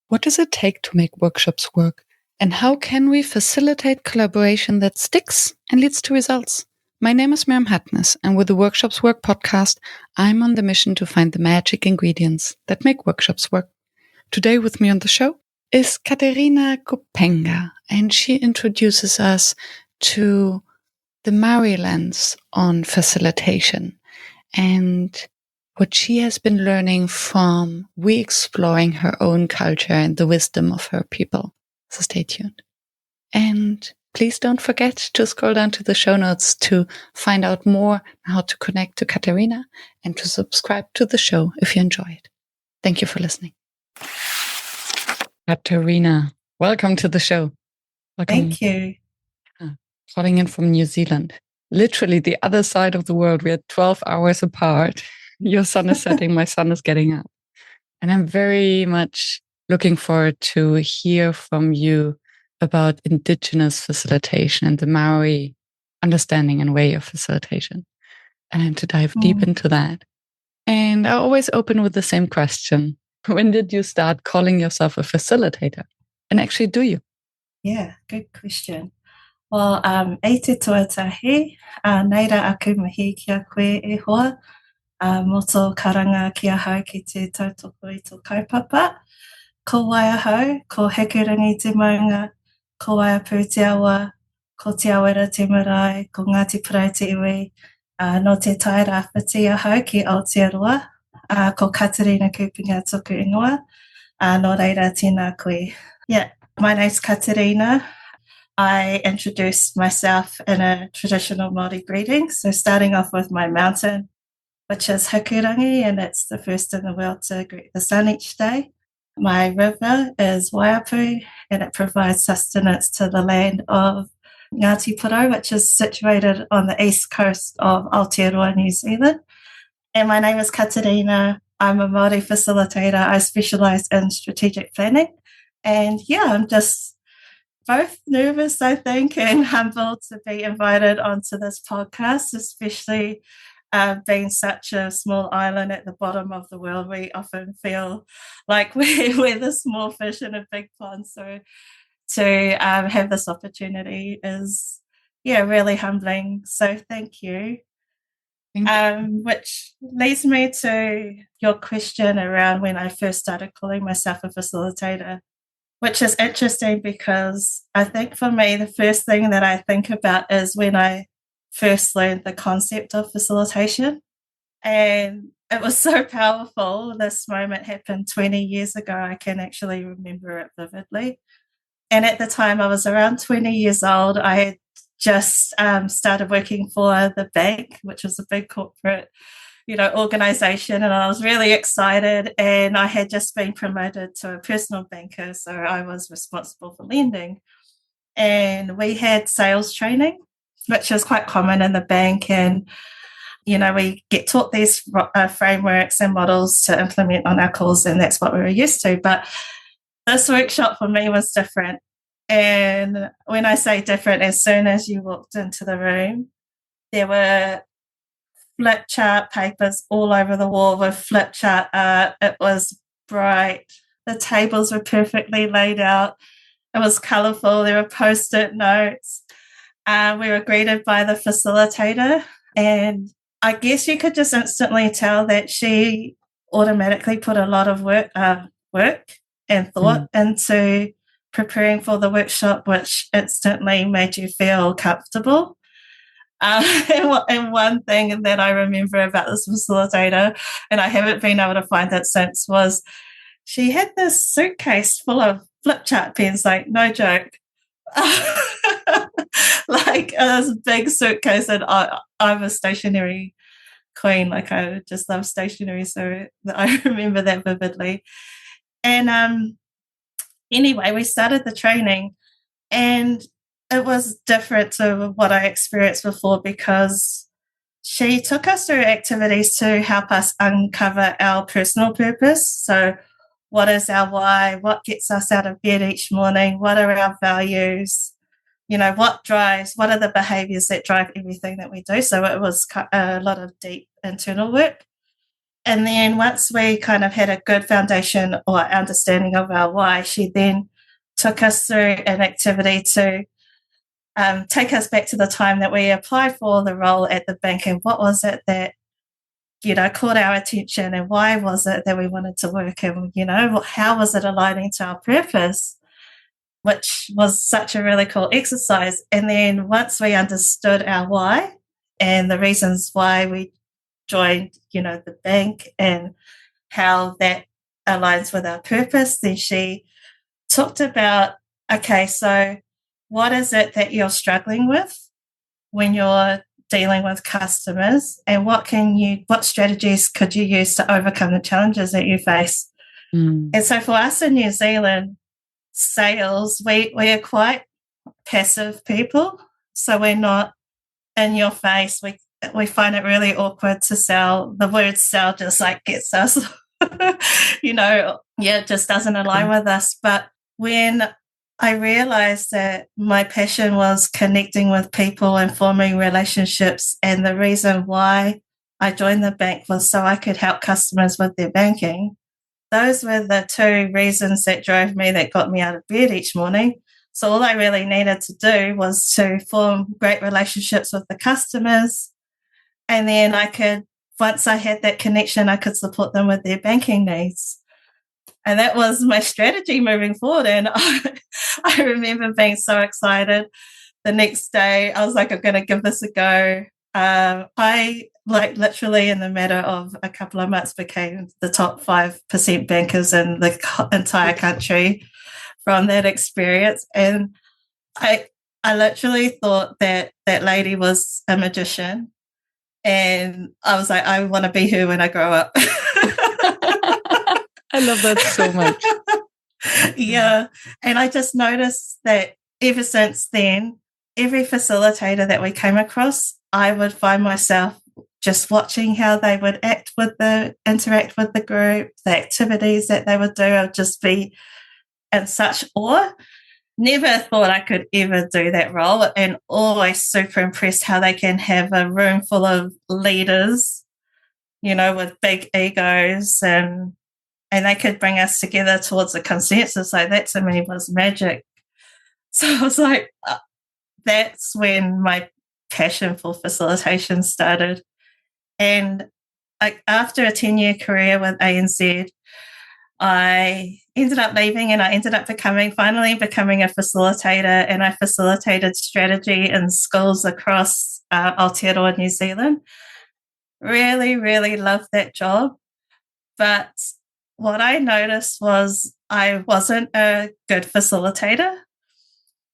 What does it take to make workshops work? And how can we facilitate collaboration that sticks and leads to results? My name is Miriam Hatness, and with the Workshops Work podcast, I'm on the mission to find the magic ingredients that make workshops work. Today with me on the show is Katerina Kupenga, and she introduces us to the Māori lens on facilitation and what she has been learning from re-exploring her own culture and the wisdom of her people. So stay tuned. And please don't forget to scroll down to the show notes to find out more how to connect to Katerina and to subscribe to the show if you enjoy it. Thank you for listening. Katerina, welcome to the show. Welcome. Thank you. Calling in from New Zealand. Literally the other side of the world. We are 12 hours apart. Your sun is setting, my sun is getting up. And I'm very much looking forward to hear from you about Indigenous facilitation and the Māori understanding and way of facilitation, and to dive deep into that. And I always open with the same question. When did you start calling yourself a facilitator? And actually, do you? Yeah, good question. Well, e te tuatahi, neira aku mihi kia koe e hoa, moto karanga kia hau ki te tautoko I tō kaupapa. Ko waia hau, ko hekerangi te maunga, ko waia pū te awa, ko te awera te marae, ko Ngāti Parae te iwi, no te tai rāwhiti ahau ki Aotearoa, ko Katerina Kupenga toku ingoa, no reira tēnā koe. Yeah, my name's Katerina. I introduced myself in a traditional Māori greeting, so starting off with my mountain, which is Hakurangi, and it's the first in the world to greet the sun each day. My river is Waiapu, and it provides sustenance to the land of Ngāti Parae, which is situated on the east coast of Aotearoa, New Zealand. And my name is Katerina. I'm a Māori facilitator. I specialise in strategic planning. And yeah, I'm just both nervous, I think, and humbled to be invited onto this podcast, especially being such a small island at the bottom of the world. We often feel like we're the small fish in a big pond. So to have this opportunity is, really humbling. So thank you. Which leads me to your question around when I first started calling myself a facilitator, which is interesting because I think for me, the first thing that I think about is when I first learned the concept of facilitation. And it was so powerful. This moment happened 20 years ago. I can actually remember it vividly. And at the time, I was around 20 years old. I had just started working for the bank, which was a big corporate organization, and I was really excited, and I had just been promoted to a personal banker, so I was responsible for lending. And we had sales training, which is quite common in the bank, and we get taught these frameworks and models to implement on our calls, and that's what we were used to. But this workshop for me was different. And when I say different, as soon as you walked into the room, there were flip chart papers all over the wall with flip chart art. It was bright. The tables were perfectly laid out. It was colourful. There were post-it notes. We were greeted by the facilitator, and I guess you could just instantly tell that she automatically put a lot of work and thought into preparing for the workshop, which instantly made you feel comfortable. And one thing that I remember about this facilitator, and I haven't been able to find it since, was she had this suitcase full of flip chart pens, like no joke. Like this big suitcase, and I'm a stationery queen, like I just love stationery, so I remember that vividly. And anyway, we started the training, and it was different to what I experienced before because she took us through activities to help us uncover our personal purpose. So what is our why? What gets us out of bed each morning? What are our values? What are the behaviours that drive everything that we do? So it was a lot of deep internal work. And then once we kind of had a good foundation or understanding of our why, she then took us through an activity to take us back to the time that we applied for the role at the bank, and what was it that, you know, caught our attention, and why was it that we wanted to work, and, you know, how was it aligning to our purpose, which was such a really cool exercise. And then once we understood our why and the reasons why we joined, you know, the bank and how that aligns with our purpose, then she talked about, okay, so what is it that you're struggling with when you're dealing with customers, and what strategies could you use to overcome the challenges that you face? And so for us in New Zealand, sales, we are quite passive people. So we're not in your face. We find it really awkward to sell. The word sell just like gets us, you know, it just doesn't align with us. But when I realized that my passion was connecting with people and forming relationships, and the reason why I joined the bank was so I could help customers with their banking, those were the two reasons that drove me, that got me out of bed each morning. So all I really needed to do was to form great relationships with the customers, and then once I had that connection, I could support them with their banking needs. And that was my strategy moving forward. And I remember being so excited. The next day, I was like, I'm going to give this a go. I literally in the matter of a couple of months became the top 5% bankers in the entire country from that experience. And I literally thought that that lady was a magician. And I was like, I want to be her when I grow up. I love that so much. Yeah. And I just noticed that ever since then, every facilitator that we came across, I would find myself just watching how they would interact with the group, the activities that they would do. I would just be in such awe. Never thought I could ever do that role, and always super impressed how they can have a room full of leaders, you know, with big egos, and they could bring us together towards a consensus. Like, that to me was magic. So I was like, that's when my passion for facilitation started. And after a 10-year career with ANZ, I ended up leaving, and I ended up finally becoming a facilitator, and I facilitated strategy in schools across Aotearoa, New Zealand. Really, really loved that job. But what I noticed was I wasn't a good facilitator.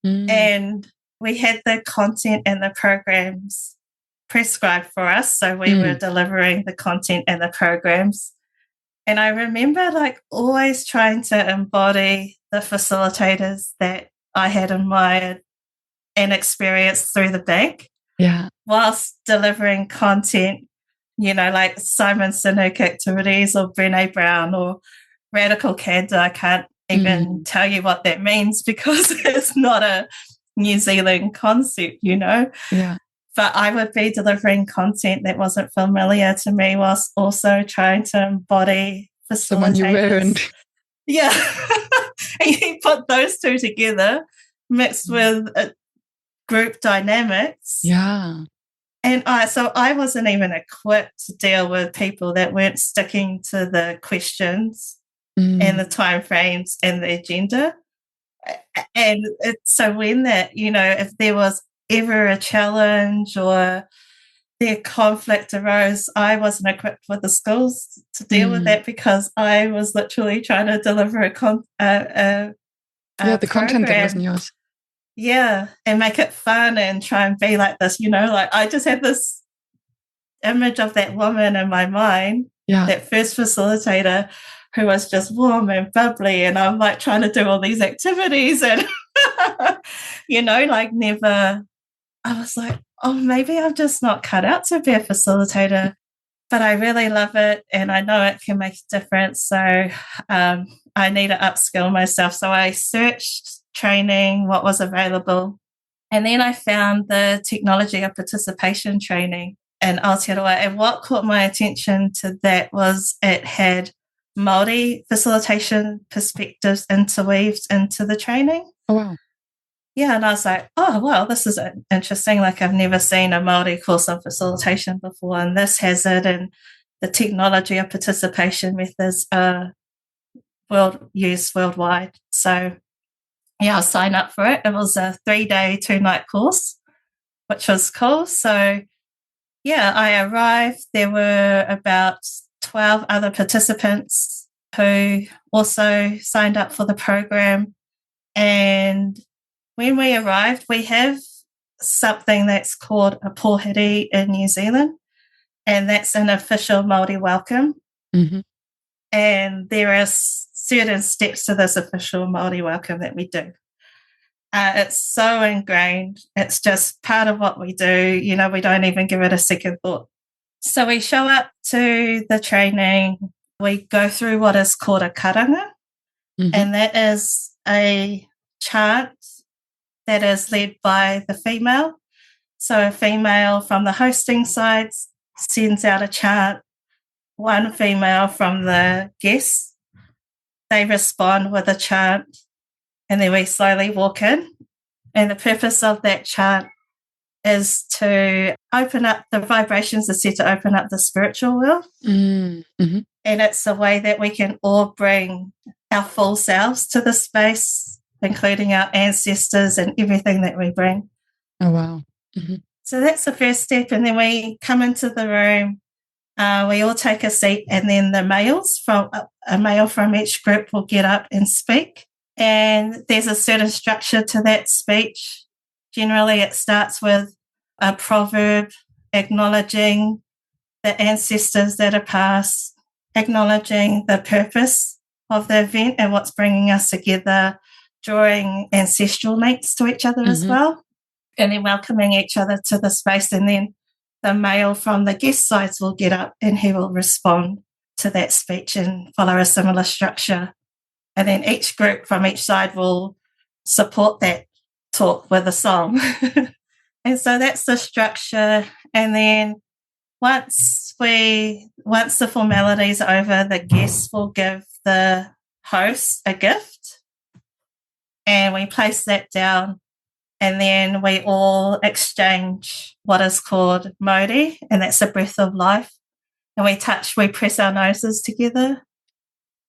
And we had the content and the programs prescribed for us. So we were delivering the content and the programs. And I remember always trying to embody the facilitators that I had admired and experienced through the bank. Yeah. Whilst delivering content, you know, like Simon Sinek activities or Brené Brown or radical candor. I can't even tell you what that means because it's not a New Zealand concept, you know. Yeah. But I would be delivering content that wasn't familiar to me, whilst also trying to embody facilitators. Someone you weren't. Yeah. And you put those two together, mixed with group dynamics. Yeah. And so I wasn't even equipped to deal with people that weren't sticking to the questions and the timeframes and the agenda. And so when that, you know, if there was ever a challenge or their conflict arose, I wasn't equipped with the skills to deal with that, because I was literally trying to deliver the content that wasn't yours. Yeah, and make it fun and try and be like this, you know, like I just had this image of that woman in my mind, that first facilitator who was just warm and bubbly, and I'm like trying to do all these activities and, you know, like never, I was like, oh, maybe I'm just not cut out to be a facilitator, but I really love it and I know it can make a difference. So I need to upskill myself. So I searched training, what was available. And then I found the technology of participation training. in Aotearoa. And what caught my attention to that was it had Māori facilitation perspectives interweaved into the training. Oh, wow. Yeah, and I was like, oh, well, this is interesting. Like, I've never seen a Māori course on facilitation before, and this has it, and the technology of participation methods are used worldwide. So, yeah, I signed up for it. It was a 3-day, 2-night course, which was cool. So, yeah, I arrived. There were about 12 other participants who also signed up for the program. And when we arrived, we have something that's called a pōhiri in New Zealand, and that's an official Māori welcome. Mm-hmm. And there are certain steps to this official Māori welcome that we do. It's so ingrained. It's just part of what we do. You know, we don't even give it a second thought. So we show up to the training. We go through what is called a karanga, and that is a chant that is led by the female. So a female from the hosting side sends out a chant, one female from the guests. They respond with a chant, and then we slowly walk in. And the purpose of that chant is to open up, the vibrations are set to open up the spiritual world. Mm-hmm. And it's a way that we can all bring our full selves to the space, including our ancestors and everything that we bring. Oh, wow. Mm-hmm. So that's the first step. And then we come into the room, we all take a seat, and then the males from a male from each group will get up and speak. And there's a certain structure to that speech. Generally, it starts with a proverb acknowledging the ancestors that are past, acknowledging the purpose of the event and what's bringing us together, drawing ancestral links to each other as well, and then welcoming each other to the space. And then the male from the guest sides will get up and he will respond to that speech and follow a similar structure. And then each group from each side will support that talk with a song. And so that's the structure. And then once the formalities are over, the guests will give the host a gift, and we place that down, and then we all exchange what is called mauri, and that's a breath of life. And we press our noses together.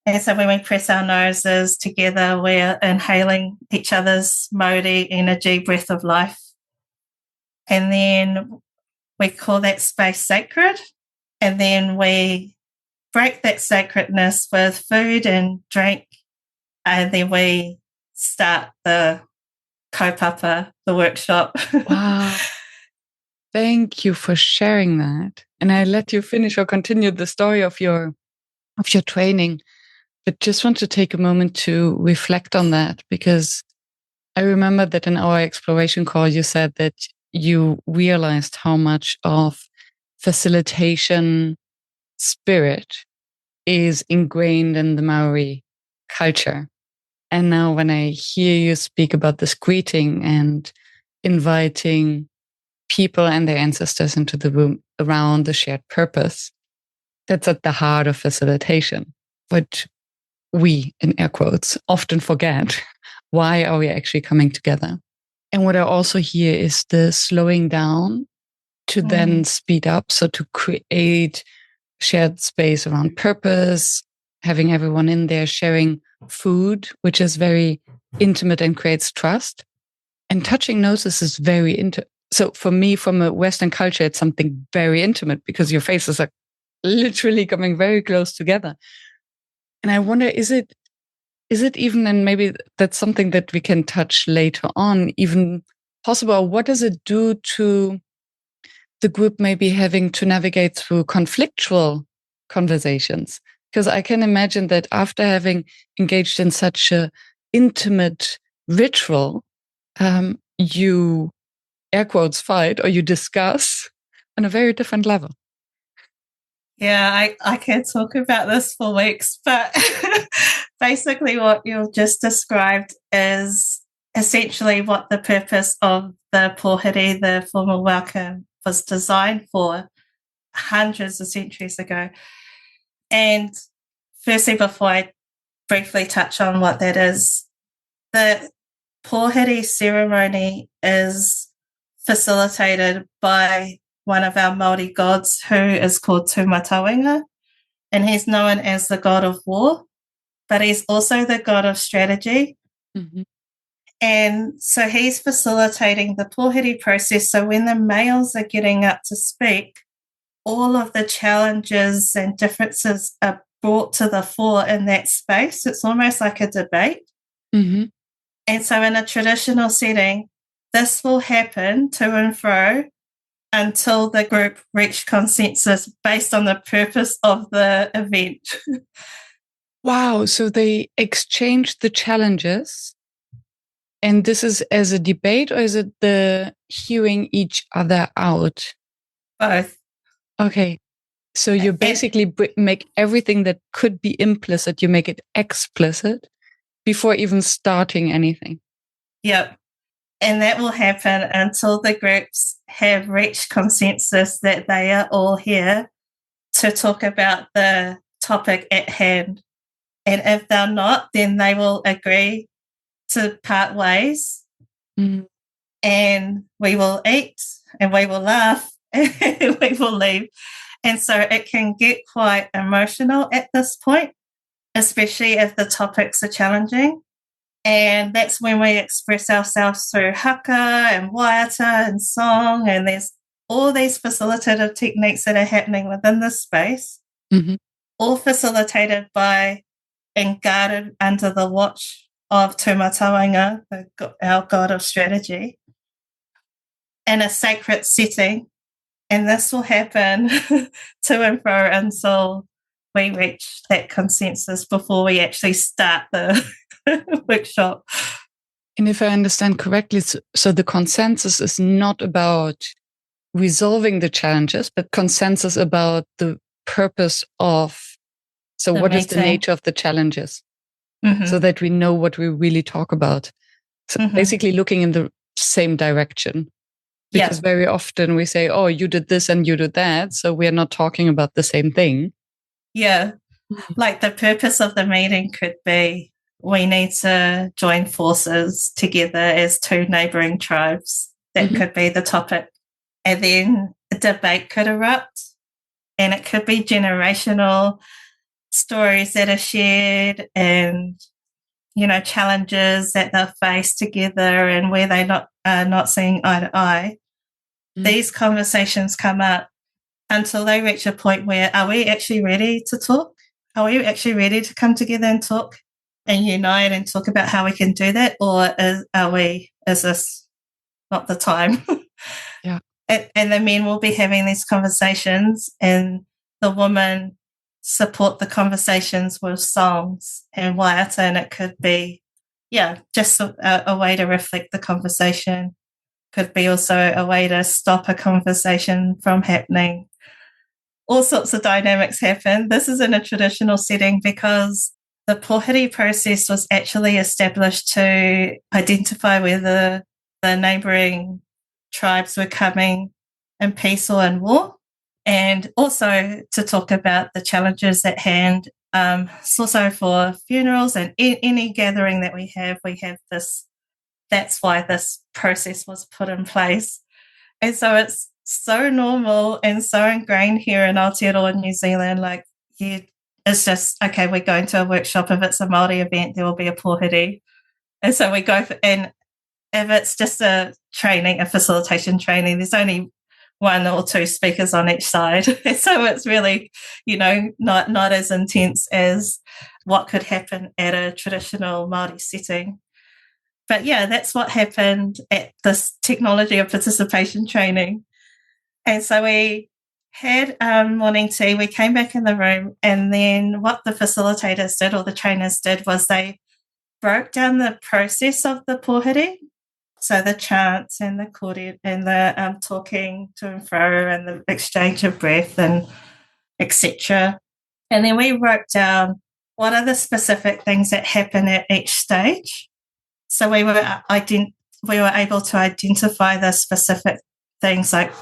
And so when we press our noses together, we're inhaling each other's mauri energy, breath of life. And then we call that space sacred. And then we break that sacredness with food and drink. And then we start the kaupapa, the workshop. Wow. Thank you for sharing that. And I let you finish or continue the story of your training. But just want to take a moment to reflect on that, because I remember that in our exploration call, you said that you realized how much of facilitation spirit is ingrained in the Maori culture. And now when I hear you speak about this greeting and inviting people and their ancestors into the room around the shared purpose, that's at the heart of facilitation, which we, in air quotes, often forget. Why are we actually coming together? And what I also hear is the slowing down to then speed up. So to create shared space around purpose, having everyone in there sharing food, which is very intimate and creates trust. And touching noses is very intimate. So for me, from a Western culture, it's something very intimate because your faces are literally coming very close together. And I wonder, is it even, and maybe that's something that we can touch later on, even possible, what does it do to the group maybe having to navigate through conflictual conversations? Because I can imagine that after having engaged in such an intimate ritual, you, air quotes, fight or you discuss on a very different level. Yeah, I can talk about this for weeks, but basically what you've just described is essentially what the purpose of the pōhiri, the formal welcome, was designed for. hundreds of centuries ago. And firstly, before I briefly touch on what that is, the pōhiri ceremony is facilitated by one of our Māori gods who is called Tūmatauenga, and he's known as the god of war, but he's also the god of strategy. Mm-hmm. And so he's facilitating the pōhiri process. So when the males are getting up to speak, all of the challenges and differences are brought to the fore in that space. It's almost like a debate. Mm-hmm. And so in a traditional setting, this will happen to and fro until the group reach consensus based on the purpose of the event. Wow. So they exchange the challenges. And this is as a debate, or is it the hearing each other out? Both. Okay. So you basically make everything that could be implicit, you make it explicit before even starting anything. Yep. And that will happen until the groups have reached consensus that they are all here to talk about the topic at hand. And if they're not, then they will agree to part ways. Mm. And we will eat and we will laugh and we will leave. And so it can get quite emotional at this point, especially if the topics are challenging. And that's when we express ourselves through haka and waiata and song. And there's all these facilitative techniques that are happening within this space, mm-hmm. all facilitated by and guarded under the watch of Tūmatauenga, our god of strategy, in a sacred setting. And this will happen to and fro until we reach that consensus before we actually start the workshop. And if I understand correctly, so the consensus is not about resolving the challenges, but consensus about the purpose of, so what is the nature of the challenges? Mm-hmm. So that we know what we really talk about. So mm-hmm. basically looking in the same direction. Because very often we say, oh, you did this and you did that. So we're not talking about the same thing. Yeah. Like the purpose of the meeting could be, we need to join forces together as two neighbouring tribes. That mm-hmm. could be the topic. And then a debate could erupt. And it could be generational stories that are shared and, you know, challenges that they'll face together and where they are not seeing eye to eye. Mm-hmm. These conversations come up until they reach a point where, are we actually ready to talk? Are we actually ready to come together and talk and unite and talk about how we can do that? Or is this not the time? Yeah. And the men will be having these conversations and the women support the conversations with songs and waiata, and it could be, just a way to reflect the conversation. Could be also a way to stop a conversation from happening. All sorts of dynamics happen. This is in a traditional setting because the pōhiri process was actually established to identify whether the neighbouring tribes were coming in peace or in war, and also to talk about the challenges at hand. It's also for funerals and any gathering that we have this. That's why this process was put in place. And so it's so normal and so ingrained here in Aotearoa in New Zealand. Like, it's just, okay, we're going to a workshop. If it's a Māori event, there will be a pōhiri. And so we go and if it's just a training, a facilitation training, there's only one or two speakers on each side. So it's really, not as intense as what could happen at a traditional Māori setting. But that's what happened at this technology of participation training. And so we had morning tea, we came back in the room, and then what the facilitators did or the trainers did was they broke down the process of the pōhiri. So the chants and the kore and the talking to and fro and the exchange of breath and etc. And then we wrote down what are the specific things that happen at each stage. So we were able to identify the specific things like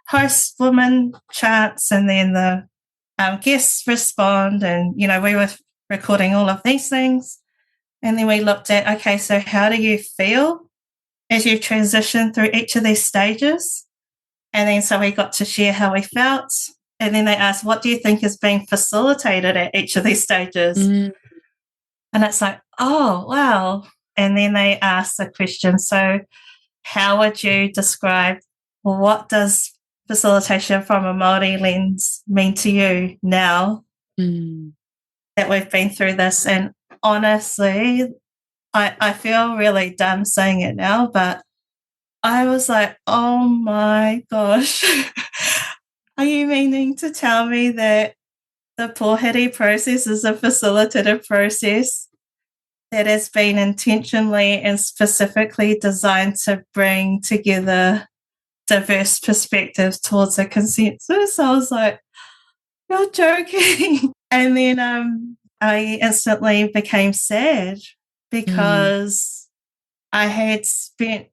host woman chants, and then the guests respond, and we were recording all of these things. And then we looked at, okay, so how do you feel as you transition through each of these stages? And then so we got to share how we felt. And then they asked, what do you think is being facilitated at each of these stages? And it's like, oh, wow. And then they asked the question, so how would you describe, what does facilitation from a Māori lens mean to you now that we've been through this? And honestly, I feel really dumb saying it now, but I was like, oh my gosh, are you meaning to tell me that the pōhiri process is a facilitative process that has been intentionally and specifically designed to bring together diverse perspectives towards a consensus? I was like, you're joking. And then I instantly became sad because I had spent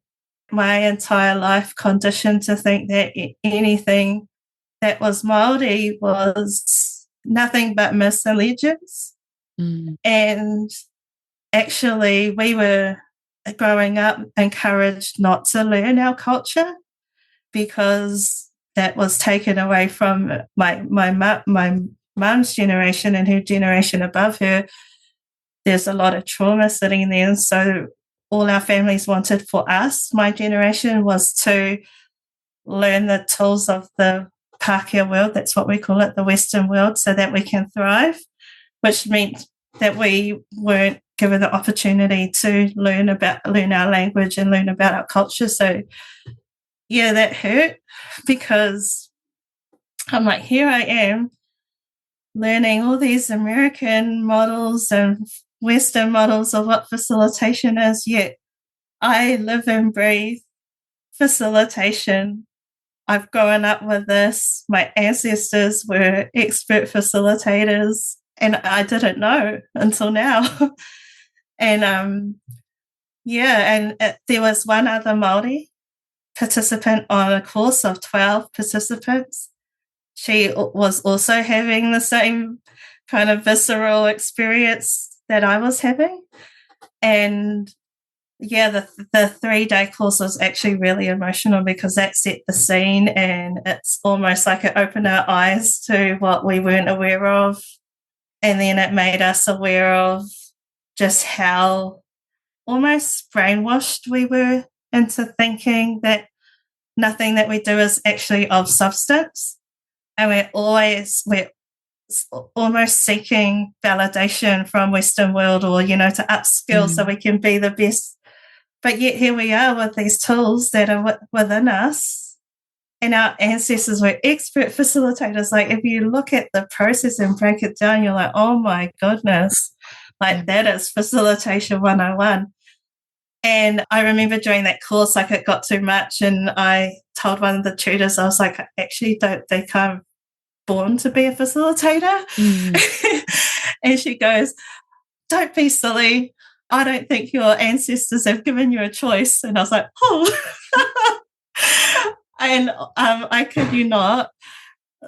my entire life conditioned to think that anything that was Māori was nothing but misallegiance. And actually, we were growing up encouraged not to learn our culture because that was taken away from my mum's generation and her generation above her. There's a lot of trauma sitting there. And so all our families wanted for us, my generation, was to learn the tools of the Pākehā world, that's what we call it, the Western world, so that we can thrive, which meant that we weren't given the opportunity to learn our language and learn about our culture. So, yeah, that hurt because I'm like, here I am learning all these American models and Western models of what facilitation is, yet I live and breathe facilitation. I've grown up with this. My ancestors were expert facilitators, and I didn't know until now. And there was one other Māori participant on a course of 12 participants. She was also having the same kind of visceral experience that I was having. And yeah, the 3-day course was actually really emotional because that set the scene, and it's almost like it opened our eyes to what we weren't aware of. And then it made us aware of just how almost brainwashed we were into thinking that nothing that we do is actually of substance. And we're almost seeking validation from Western world or, to upskill so we can be the best. But yet here we are with these tools that are within us, and our ancestors were expert facilitators. Like, if you look at the process and break it down, you're like, oh my goodness, like that is facilitation 101. And I remember during that course, like, it got too much, and I told one of the tutors, I was like, I actually don't think I'm born to be a facilitator. And she goes, don't be silly. I don't think your ancestors have given you a choice. And I was like, oh. And I kid you not,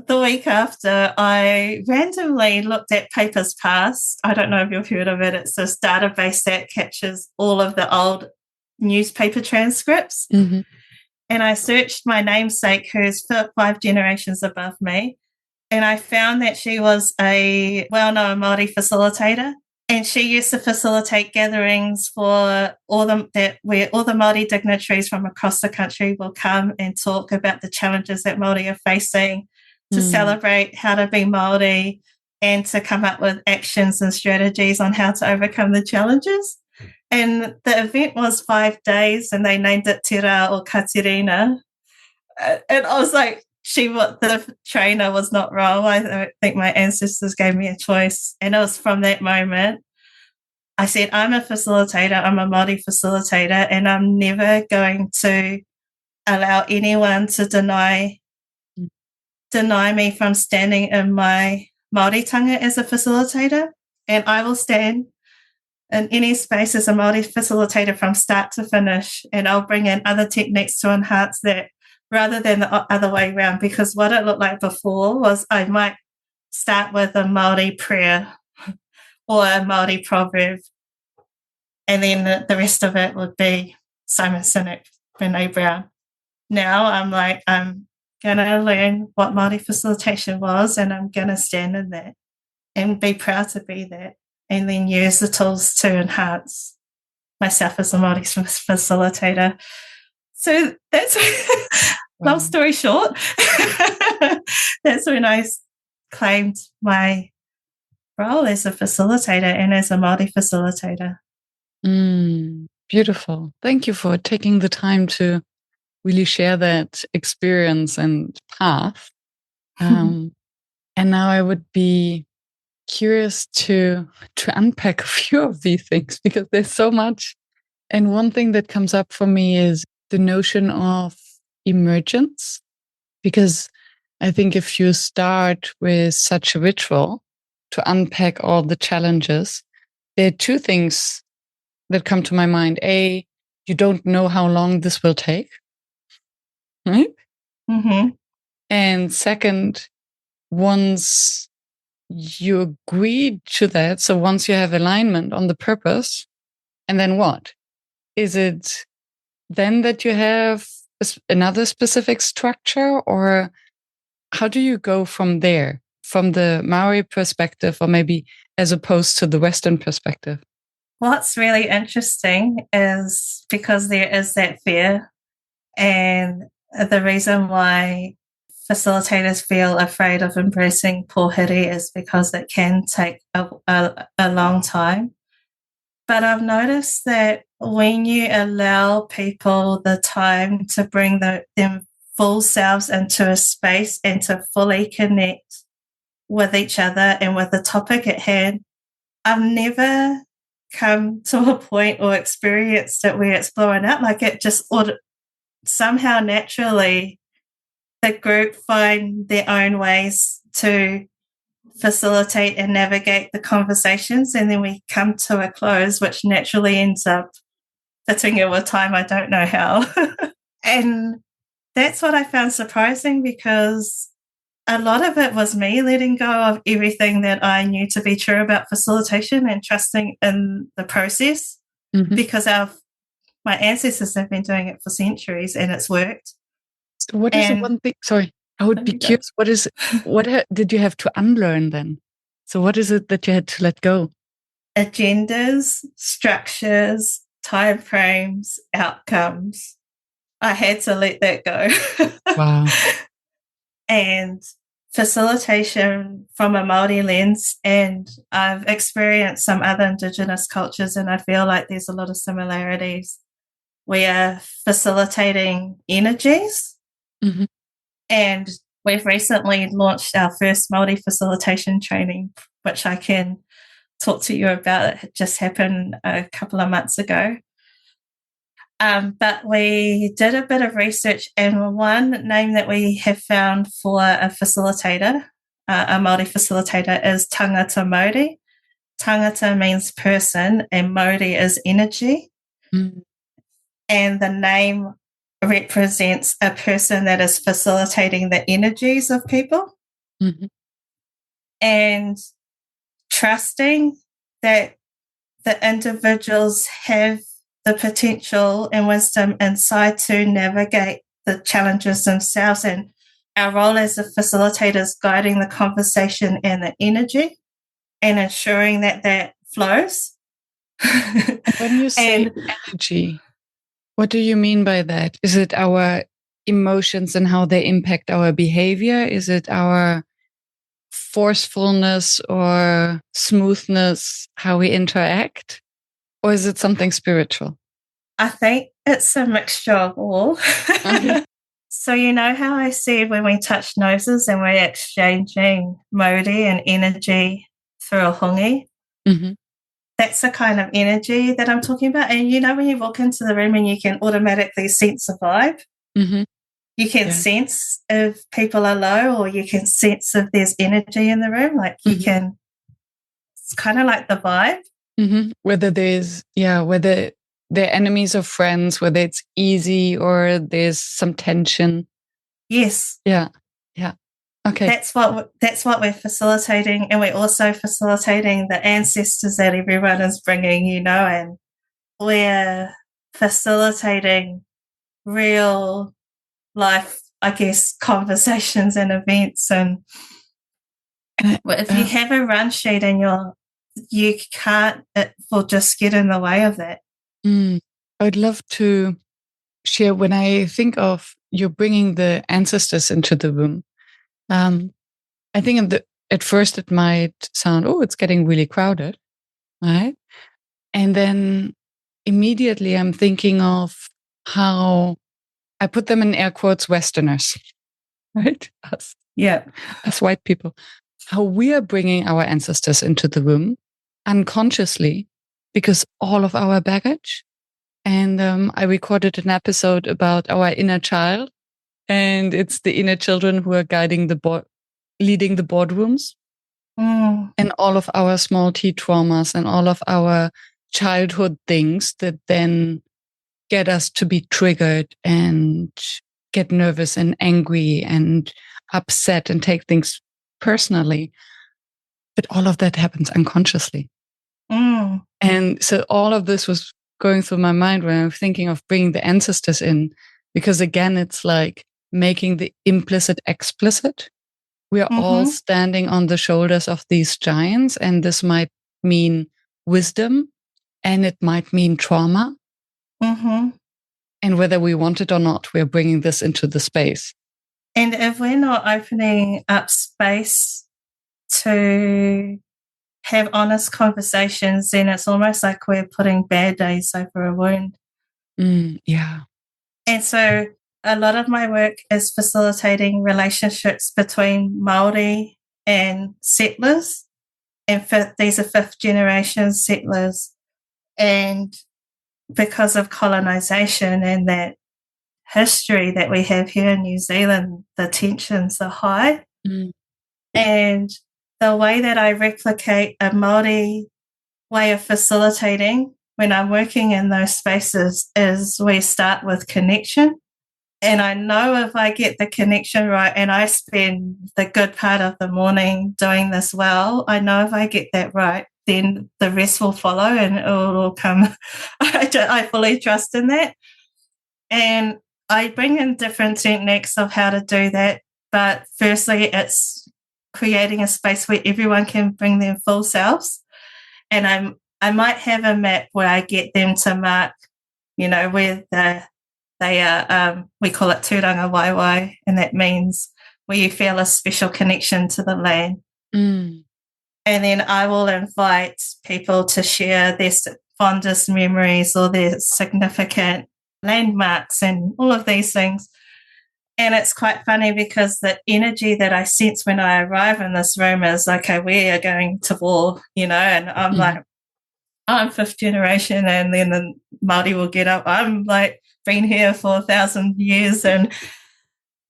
the week after, I randomly looked at Papers Past. I don't know if you've heard of it. It's this database that captures all of the old newspaper transcripts. And I searched my namesake, who's 5 generations above me, and I found that she was a well-known Māori facilitator. And she used to facilitate gatherings where all the Māori dignitaries from across the country will come and talk about the challenges that Māori are facing, to celebrate how to be Māori, and to come up with actions and strategies on how to overcome the challenges. And the event was 5 days, and they named it Te Rā o Katerina. And I was like, the trainer was not wrong. I don't think my ancestors gave me a choice. And it was from that moment I said, I'm a facilitator, I'm a Māori facilitator, and I'm never going to allow anyone to deny me from standing in my Māoritanga as a facilitator. And I will stand in any space as a Māori facilitator from start to finish, and I'll bring in other techniques to enhance that. rather than the other way around, because what it looked like before was I might start with a Māori prayer or a Māori proverb, and then the rest of it would be Simon Sinek, Brene Brown. Now I'm like, I'm going to learn what Māori facilitation was, and I'm going to stand in that and be proud to be that, and then use the tools to enhance myself as a Māori facilitator. So that's, long story short, that's when I claimed my role as a facilitator and as a Māori facilitator. Beautiful. Thank you for taking the time to really share that experience and path. And now I would be curious to unpack a few of these things, because there's so much. And one thing that comes up for me is the notion of emergence, because I think if you start with such a ritual to unpack all the challenges, there are two things that come to my mind. A, you don't know how long this will take, right? Mm-hmm. And second, once you agree to that, so once you have alignment on the purpose, and then what? Is it then that you have another specific structure, or how do you go from there, from the Maori perspective, or maybe as opposed to the Western perspective? What's really interesting is because there is that fear, and the reason why facilitators feel afraid of embracing pohiri is because it can take a long time. But I've noticed that when you allow people the time to bring them full selves into a space and to fully connect with each other and with the topic at hand, I've never come to a point or experienced it where it's blowing up. Like it just somehow naturally the group find their own ways to facilitate and navigate the conversations, and then we come to a close, which naturally ends up fitting in with time. I don't know how. And that's what I found surprising, because a lot of it was me letting go of everything that I knew to be true about facilitation and trusting in the process, because my ancestors have been doing it for centuries and it's worked. So what is the one thing? Sorry, I would be curious. What did you have to unlearn then? So what is it that you had to let go? Agendas, structures, timeframes, outcomes. I had to let that go. Wow. And facilitation from a Māori lens, and I've experienced some other Indigenous cultures, and I feel like there's a lot of similarities. We are facilitating energies, and we've recently launched our first Māori facilitation training, which I can talk to you about. It just happened a couple of months ago. But we did a bit of research, and one name that we have found for a facilitator, a Māori facilitator, is tangata Māori. Tangata means person, and Māori is energy. And the name represents a person that is facilitating the energies of people, and trusting that the individuals have the potential and wisdom inside to navigate the challenges themselves. And our role as a facilitator is guiding the conversation and the energy and ensuring that that flows. And when you say energy, what do you mean by that? Is it our emotions and how they impact our behavior? Is it our forcefulness or smoothness, how we interact? Or is it something spiritual? I think it's a mixture of all. So you know how I said when we touch noses and we're exchanging mauri and energy through a hongi? That's the kind of energy that I'm talking about. And you know when you walk into the room and you can automatically sense a vibe? You can sense if people are low, or you can sense if there's energy in the room. Like you can, it's kind of like the vibe. Whether whether they're enemies or friends, whether it's easy or there's some tension. Yes. Yeah. Yeah. Okay. That's what we're facilitating, and we're also facilitating the ancestors that everyone is bringing, and we're facilitating real life, I guess, conversations and events. And if you have a run sheet and you can't, it will just get in the way of that. I'd love to share when I think of you bringing the ancestors into the room. I think at first it might sound, oh, it's getting really crowded, right? And then immediately I'm thinking of how I put them in air quotes Westerners, right? Us white people. How we are bringing our ancestors into the room unconsciously because all of our baggage. And I recorded an episode about our inner child, and it's the inner children who are guiding leading the boardrooms. And all of our small T traumas and all of our childhood things that then get us to be triggered and get nervous and angry and upset and take things personally. But all of that happens unconsciously. And so all of this was going through my mind when I'm thinking of bringing the ancestors in, because again, it's like making the implicit explicit. We are all standing on the shoulders of these giants, and this might mean wisdom and it might mean trauma. And whether we want it or not, we're bringing this into the space. And if we're not opening up space to have honest conversations, then it's almost like we're putting Band-Aids over a wound. Yeah. And so a lot of my work is facilitating relationships between Māori and settlers. And these are fifth generation settlers. And because of colonisation and that history that we have here in New Zealand, the tensions are high. And the way that I replicate a Māori way of facilitating when I'm working in those spaces is we start with connection. And I know if I get the connection right and I spend the good part of the morning doing this well, I know if I get that right, then the rest will follow and it will come. I fully trust in that. And I bring in different techniques of how to do that. But firstly, it's creating a space where everyone can bring their full selves. And I might have a map where I get them to mark, where they are, we call it tūranga waiwai, and that means where you feel a special connection to the land. And then I will invite people to share their fondest memories or their significant landmarks and all of these things. And it's quite funny because the energy that I sense when I arrive in this room is, okay, we are going to war, and I'm like, I'm fifth generation, and then the Māori will get up. I'm like, been here for 1,000 years, and,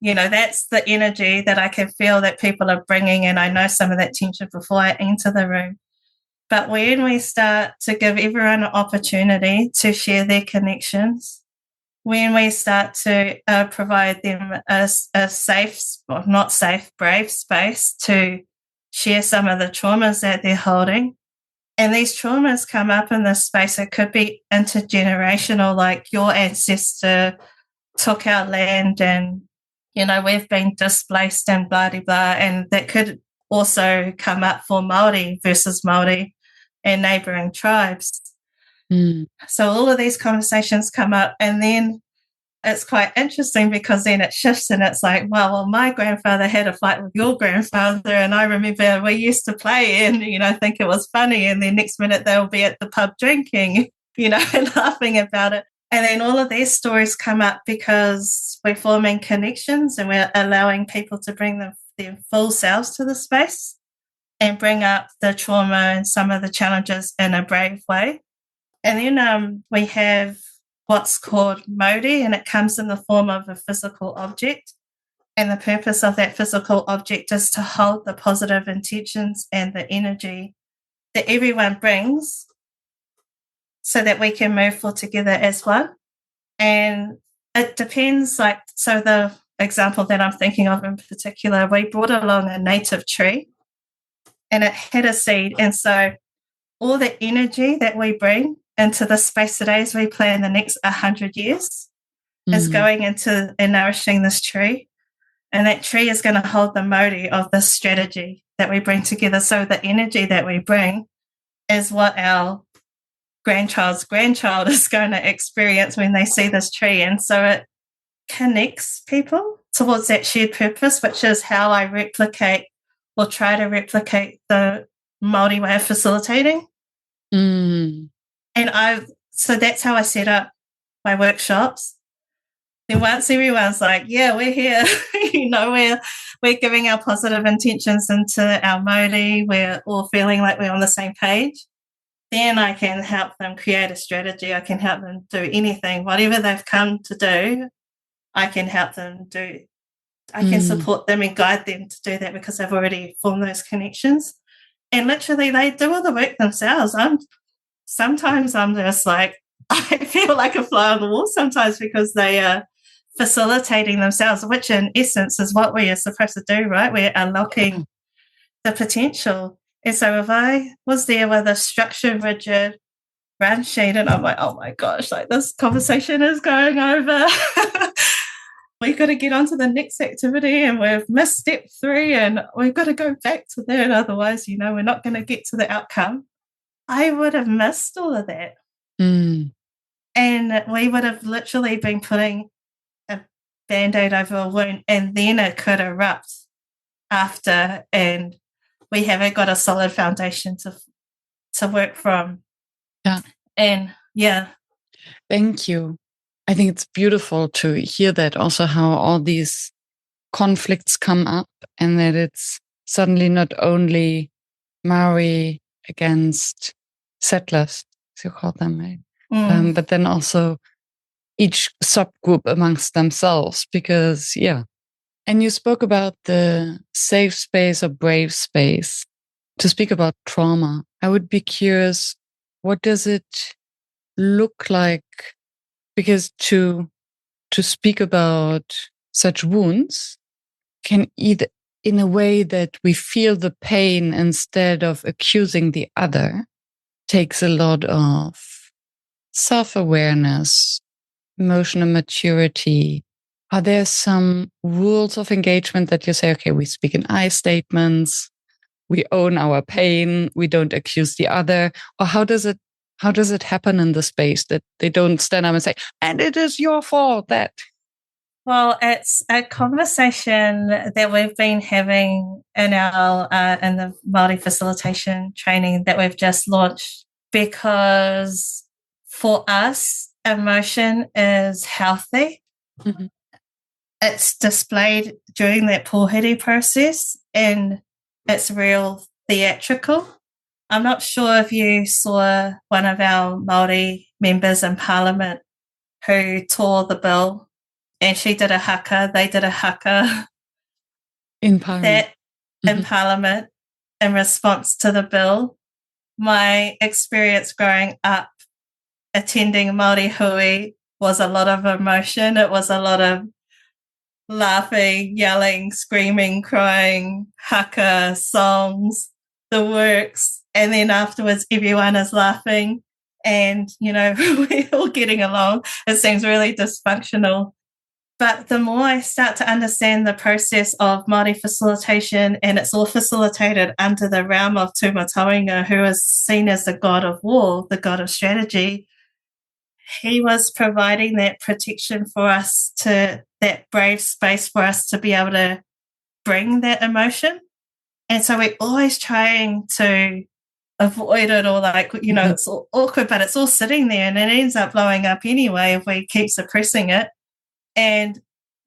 that's the energy that I can feel that people are bringing, and I know some of that tension before I enter the room. But when we start to give everyone an opportunity to share their connections, when we start to provide them a safe, or not safe, brave space to share some of the traumas that they're holding, and these traumas come up in this space, it could be intergenerational, like your ancestor took our land and, we've been displaced and blah, blah, blah. And that could also come up for Māori versus Māori and neighbouring tribes. So all of these conversations come up, and then it's quite interesting because then it shifts and it's like, well, my grandfather had a fight with your grandfather, and I remember we used to play and, think it was funny, and then next minute they'll be at the pub drinking, and laughing about it. And then all of these stories come up because we're forming connections and we're allowing people to bring their full selves to the space and bring up the trauma and some of the challenges in a brave way. And then we have what's called mauri, and it comes in the form of a physical object. And the purpose of that physical object is to hold the positive intentions and the energy that everyone brings so that we can move forward together as one. And it depends, so the example that I'm thinking of in particular, we brought along a native tree and it had a seed. And so all the energy that we bring into the space today as we plan the next 100 years is going into and nourishing this tree. And that tree is going to hold the Māori of this strategy that we bring together. So the energy that we bring is what our grandchild's grandchild is going to experience when they see this tree. And so it connects people towards that shared purpose, which is how I replicate or try to replicate the Māori way of facilitating. And so that's how I set up my workshops. Then once everyone's like, yeah, we're here, we're giving our positive intentions into our Māori, we're all feeling like we're on the same page, then I can help them create a strategy. I can help them do anything, whatever they've come to do, I can help them do. I can support them and guide them to do that because they've already formed those connections. And literally they do all the work themselves. Sometimes I'm just like, I feel like a fly on the wall sometimes because they are facilitating themselves, which in essence is what we are supposed to do, right? We're unlocking the potential. And so if I was there with a structured, rigid run sheet and I'm like, oh my gosh, like this conversation is going over. We've got to get on to the next activity and we've missed step 3 and we've got to go back to that. Otherwise, we're not going to get to the outcome. I would have missed all of that. And we would have literally been putting a Band-Aid over a wound and then it could erupt after and we haven't got a solid foundation to work from. Yeah. And yeah. Thank you. I think it's beautiful to hear that also how all these conflicts come up and that it's suddenly not only Maori against settlers, as you call them, right? But then also each subgroup amongst themselves because, yeah. And you spoke about the safe space or brave space. To speak about trauma, I would be curious, what does it look like? Because to speak about such wounds can either in a way that we feel the pain instead of accusing the other takes a lot of self-awareness, emotional maturity. Are there some rules of engagement that you say, okay, we speak in I statements, we own our pain, we don't accuse the other? Or how does it happen in the space that they don't stand up and say, and it is your fault that? Well, it's a conversation that we've been having in our in the Māori facilitation training that we've just launched because for us, emotion is healthy. It's displayed during that pōhiri process and it's real theatrical. I'm not sure if you saw one of our Māori members in Parliament who tore the bill and she did a haka, they did a haka in Parliament. In Parliament in response to the bill. My experience growing up attending Māori hui was a lot of emotion. It was a lot of laughing, yelling, screaming, crying, haka, songs, the works. And then afterwards, everyone is laughing and, we're all getting along. It seems really dysfunctional. But the more I start to understand the process of Māori facilitation, and it's all facilitated under the realm of Tūmataonga, who is seen as the god of war, the god of strategy, he was providing that protection for us, to that brave space for us to be able to bring that emotion. And so we're always trying to avoid it or it's all awkward, but it's all sitting there and it ends up blowing up anyway if we keep suppressing it. And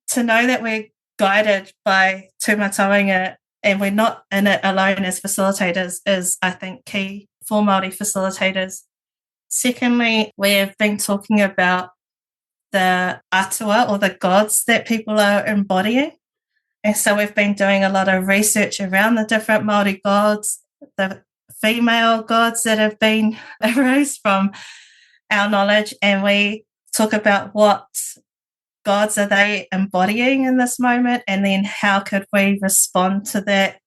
to know that we're guided by Tūmataonga and we're not in it alone as facilitators is, I think, key for Māori facilitators. Secondly, we've been talking about the atua or the gods that people are embodying. And so we've been doing a lot of research around the different Māori gods, the female gods that have been erased from our knowledge. And we talk about what gods are they embodying in this moment? And then how could we respond to that,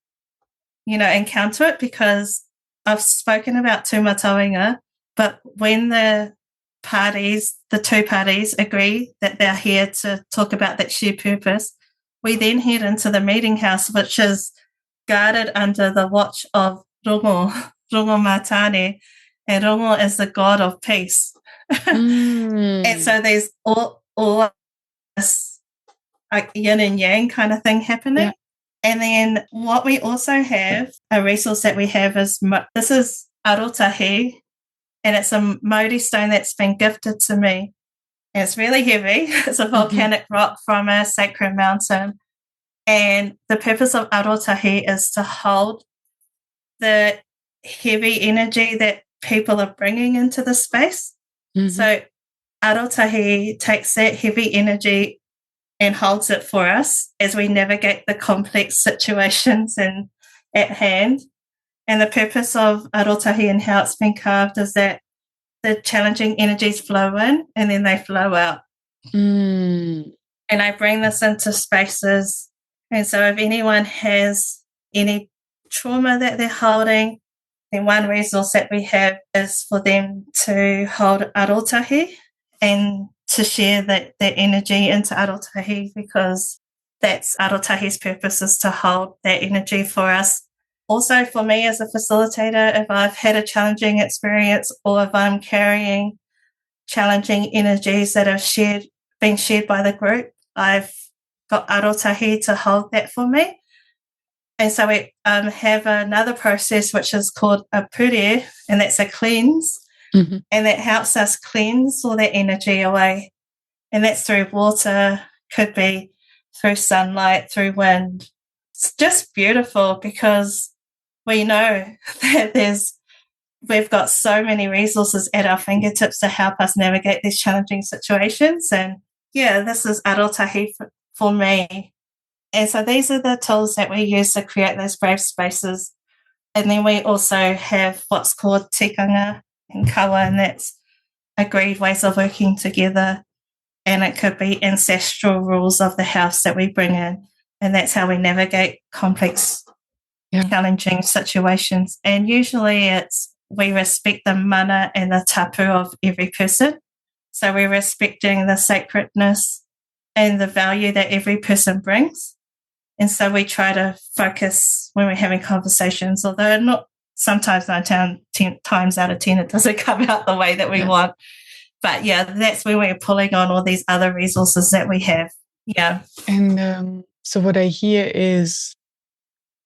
and counter it? Because I've spoken about tūmataonga, but when the two parties agree that they're here to talk about that shared purpose, we then head into the meeting house, which is guarded under the watch of Rongo Mātane, and Rongo is the god of peace. And so there's all this like yin and yang kind of thing happening. Yeah. And then what we also have, a resource that we have is, this is arotahi, and it's a Māori stone that's been gifted to me. And it's really heavy. It's a volcanic rock from a sacred mountain. And the purpose of arotahi is to hold the heavy energy that people are bringing into the space. So arotahi takes that heavy energy and holds it for us as we navigate the complex situations at hand. And the purpose of arotahi and how it's been carved is that the challenging energies flow in and then they flow out. And I bring this into spaces. And so if anyone has any trauma that they're holding, then one resource that we have is for them to hold arotahi and to share that energy into arotahi, because that's arotahi's purpose, is to hold that energy for us. Also for me as a facilitator, if I've had a challenging experience or if I'm carrying challenging energies that have been shared by the group, I've got arotahi to hold that for me. And so we have another process which is called a pure, and that's a cleanse. And that helps us cleanse all that energy away. And that's through water, could be through sunlight, through wind. It's just beautiful because we know that we've got so many resources at our fingertips to help us navigate these challenging situations. And yeah, this is arotahi for me. And so these are the tools that we use to create those brave spaces. And then we also have what's called tikanga and kawa, and that's agreed ways of working together. And it could be ancestral rules of the house that we bring in. And that's how we navigate complex, challenging situations. And usually we respect the mana and the tapu of every person. So we're respecting the sacredness and the value that every person brings. And so we try to focus when we're having conversations, although not sometimes 9 times out of 10 it doesn't come out the way that we want. But yeah, that's when we're pulling on all these other resources that we have. Yeah. And so what I hear is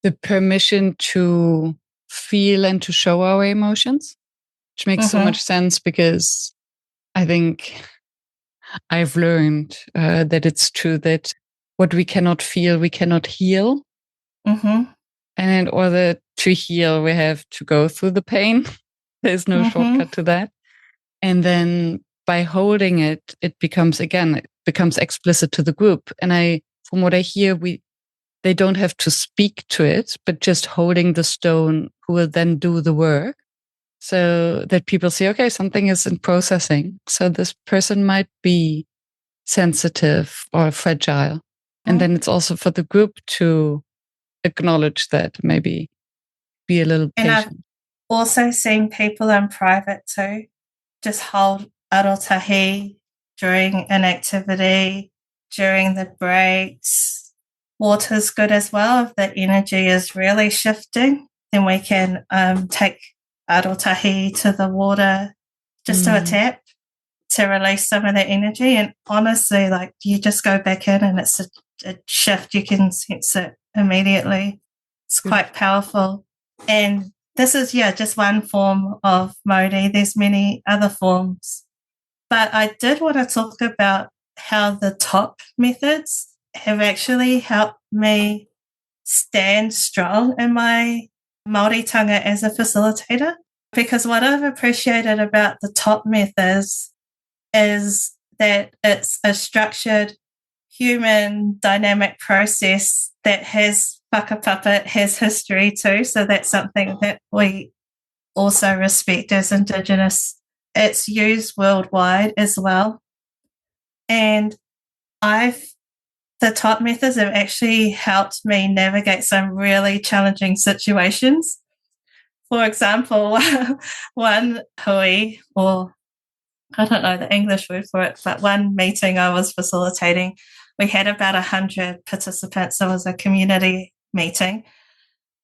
the permission to feel and to show our emotions, which makes so much sense, because I think I've learned that it's true that what we cannot feel, we cannot heal. And in order to heal, we have to go through the pain. There's no shortcut to that. And then by holding it, it becomes explicit to the group. And from what I hear, they don't have to speak to it, but just holding the stone, who will then do the work, so that people say, okay, something is in processing. So this person might be sensitive or fragile. And then it's also for the group to acknowledge that, maybe be a little patient. And I've also seen people in private too just hold arotahi during an activity, during the breaks. Water's good as well. If the energy is really shifting, then we can take arotahi to the water, just to a tap, to release some of that energy. And honestly, like, you just go back in and it's a shift. You can sense it immediately. It's quite powerful. And this is, just one form of Māori. There's many other forms. But I did want to talk about how the top methods have actually helped me stand strong in my Māoritanga as a facilitator. Because what I've appreciated about the top methods is that it's a structured human dynamic process that has whakapapa, has history too. So that's something that we also respect as Indigenous. It's used worldwide as well. And The top methods have actually helped me navigate some really challenging situations. For example, one hui, or I don't know the English word for it, but one meeting I was facilitating, we had about 100 participants. So it was a community meeting.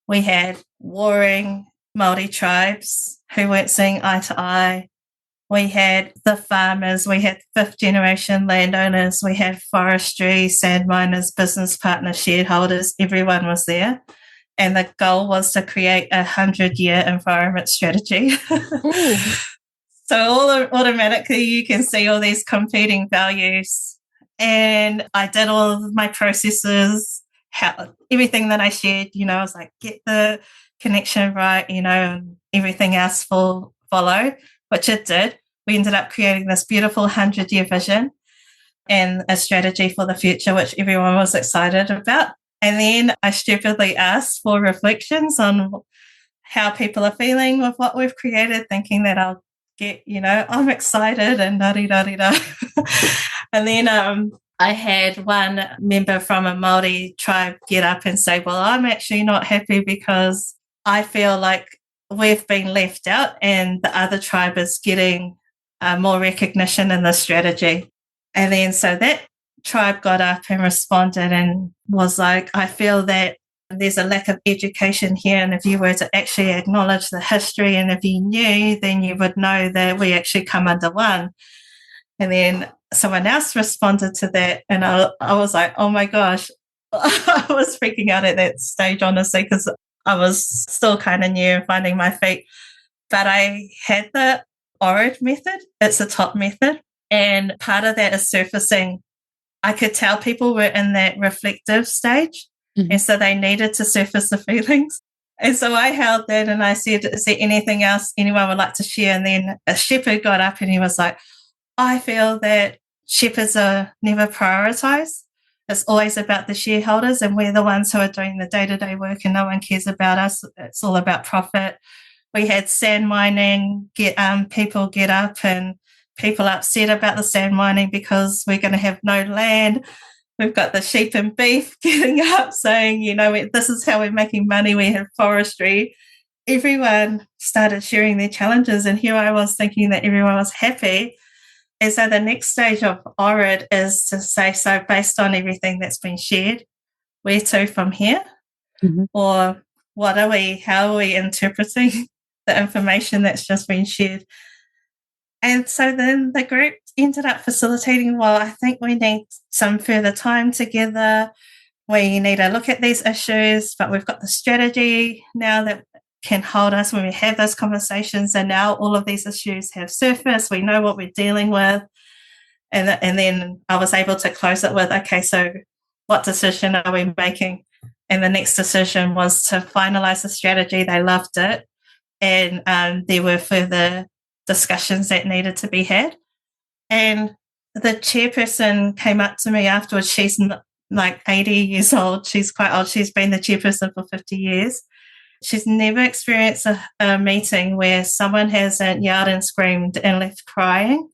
We had warring Māori tribes who weren't seeing eye to eye. We had the farmers, we had fifth generation landowners, we had forestry, sand miners, business partners, shareholders, everyone was there. And the goal was to create a 100-year environment strategy. So automatically you can see all these competing values. And I did all of my processes, everything that I shared, I was like, get the connection right, and everything else will follow, which it did. We ended up creating this beautiful 100-year vision and a strategy for the future, which everyone was excited about. And then I stupidly asked for reflections on how people are feeling with what we've created, thinking that I'll get, I'm excited and da-di-da-di-da. And then I had one member from a Māori tribe get up and say, well, I'm actually not happy because I feel like we've been left out and the other tribe is getting more recognition in the strategy. And then so that tribe got up and responded and was like, I feel that there's a lack of education here, and if you were to actually acknowledge the history and if you knew, then you would know that we actually come under one. And then someone else responded to that, and I was like, oh my gosh. I was freaking out at that stage, honestly, because I was still kind of new, finding my feet. But I had the ORID method. It's a top method. And part of that is surfacing. I could tell people were in that reflective stage. Mm-hmm. And so they needed to surface the feelings. And so I held that and I said, is there anything else anyone would like to share? And then a shepherd got up and he was like, I feel that shepherds are never prioritised. It's always about the shareholders, and we're the ones who are doing the day-to-day work and no one cares about us. It's all about profit. We had sand mining, people get up and people upset about the sand mining because we're going to have no land. We've got the sheep and beef getting up saying, this is how we're making money. We have forestry. Everyone started sharing their challenges, and here I was thinking that everyone was happy. And so the next stage of ORID is to say, so based on everything that's been shared, where to from here? Mm-hmm. Or how are we interpreting the information that's just been shared? And so then the group ended up facilitating, well, I think we need some further time together. We need to look at these issues, but we've got the strategy now that can hold us when we have those conversations. And now all of these issues have surfaced. We know what we're dealing with. And then I was able to close it with, okay, so what decision are we making? And the next decision was to finalize the strategy. They loved it. And there were further discussions that needed to be had. And the chairperson came up to me afterwards. She's like 80 years old. She's quite old. She's been the chairperson for 50 years. She's never experienced a meeting where someone hasn't yelled and screamed and left crying.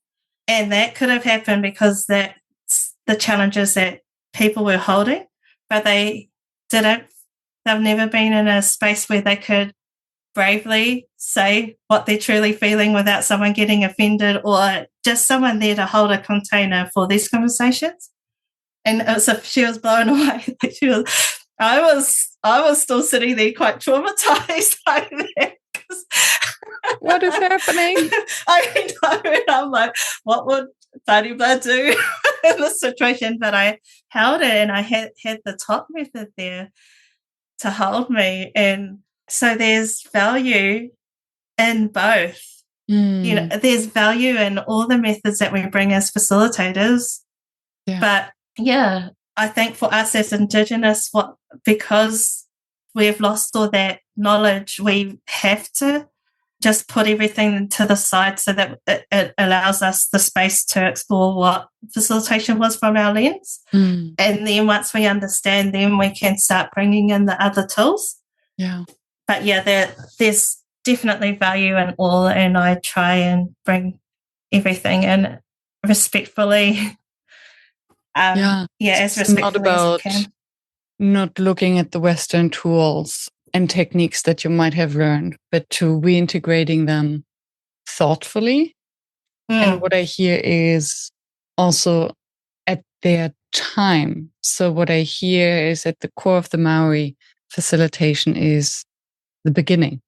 And that could have happened because that's the challenges that people were holding, but they didn't. They've never been in a space where they could bravely say what they're truly feeling without someone getting offended, or just someone there to hold a container for these conversations. And she was blown away. I was still sitting there quite traumatized like that. What is happening? I know, and I'm like, what would Taribla do in this situation? But I held it, and I had the top method there to hold me. And so there's value in both. There's value in all the methods that we bring as facilitators. Yeah. But yeah, I think for us as Indigenous, because we've lost all that knowledge, we have to just put everything to the side so that it allows us the space to explore what facilitation was from our lens. And then once we understand them, we can start bringing in the other tools. Yeah. But yeah, there's definitely value in all, and I try and bring everything in respectfully. as it's not respectfully as we about can. not looking at the Western tools and techniques that you might have learned, but to reintegrating them thoughtfully. And what I hear is also at their time. So what I hear is at the core of the Maori facilitation is the beginning.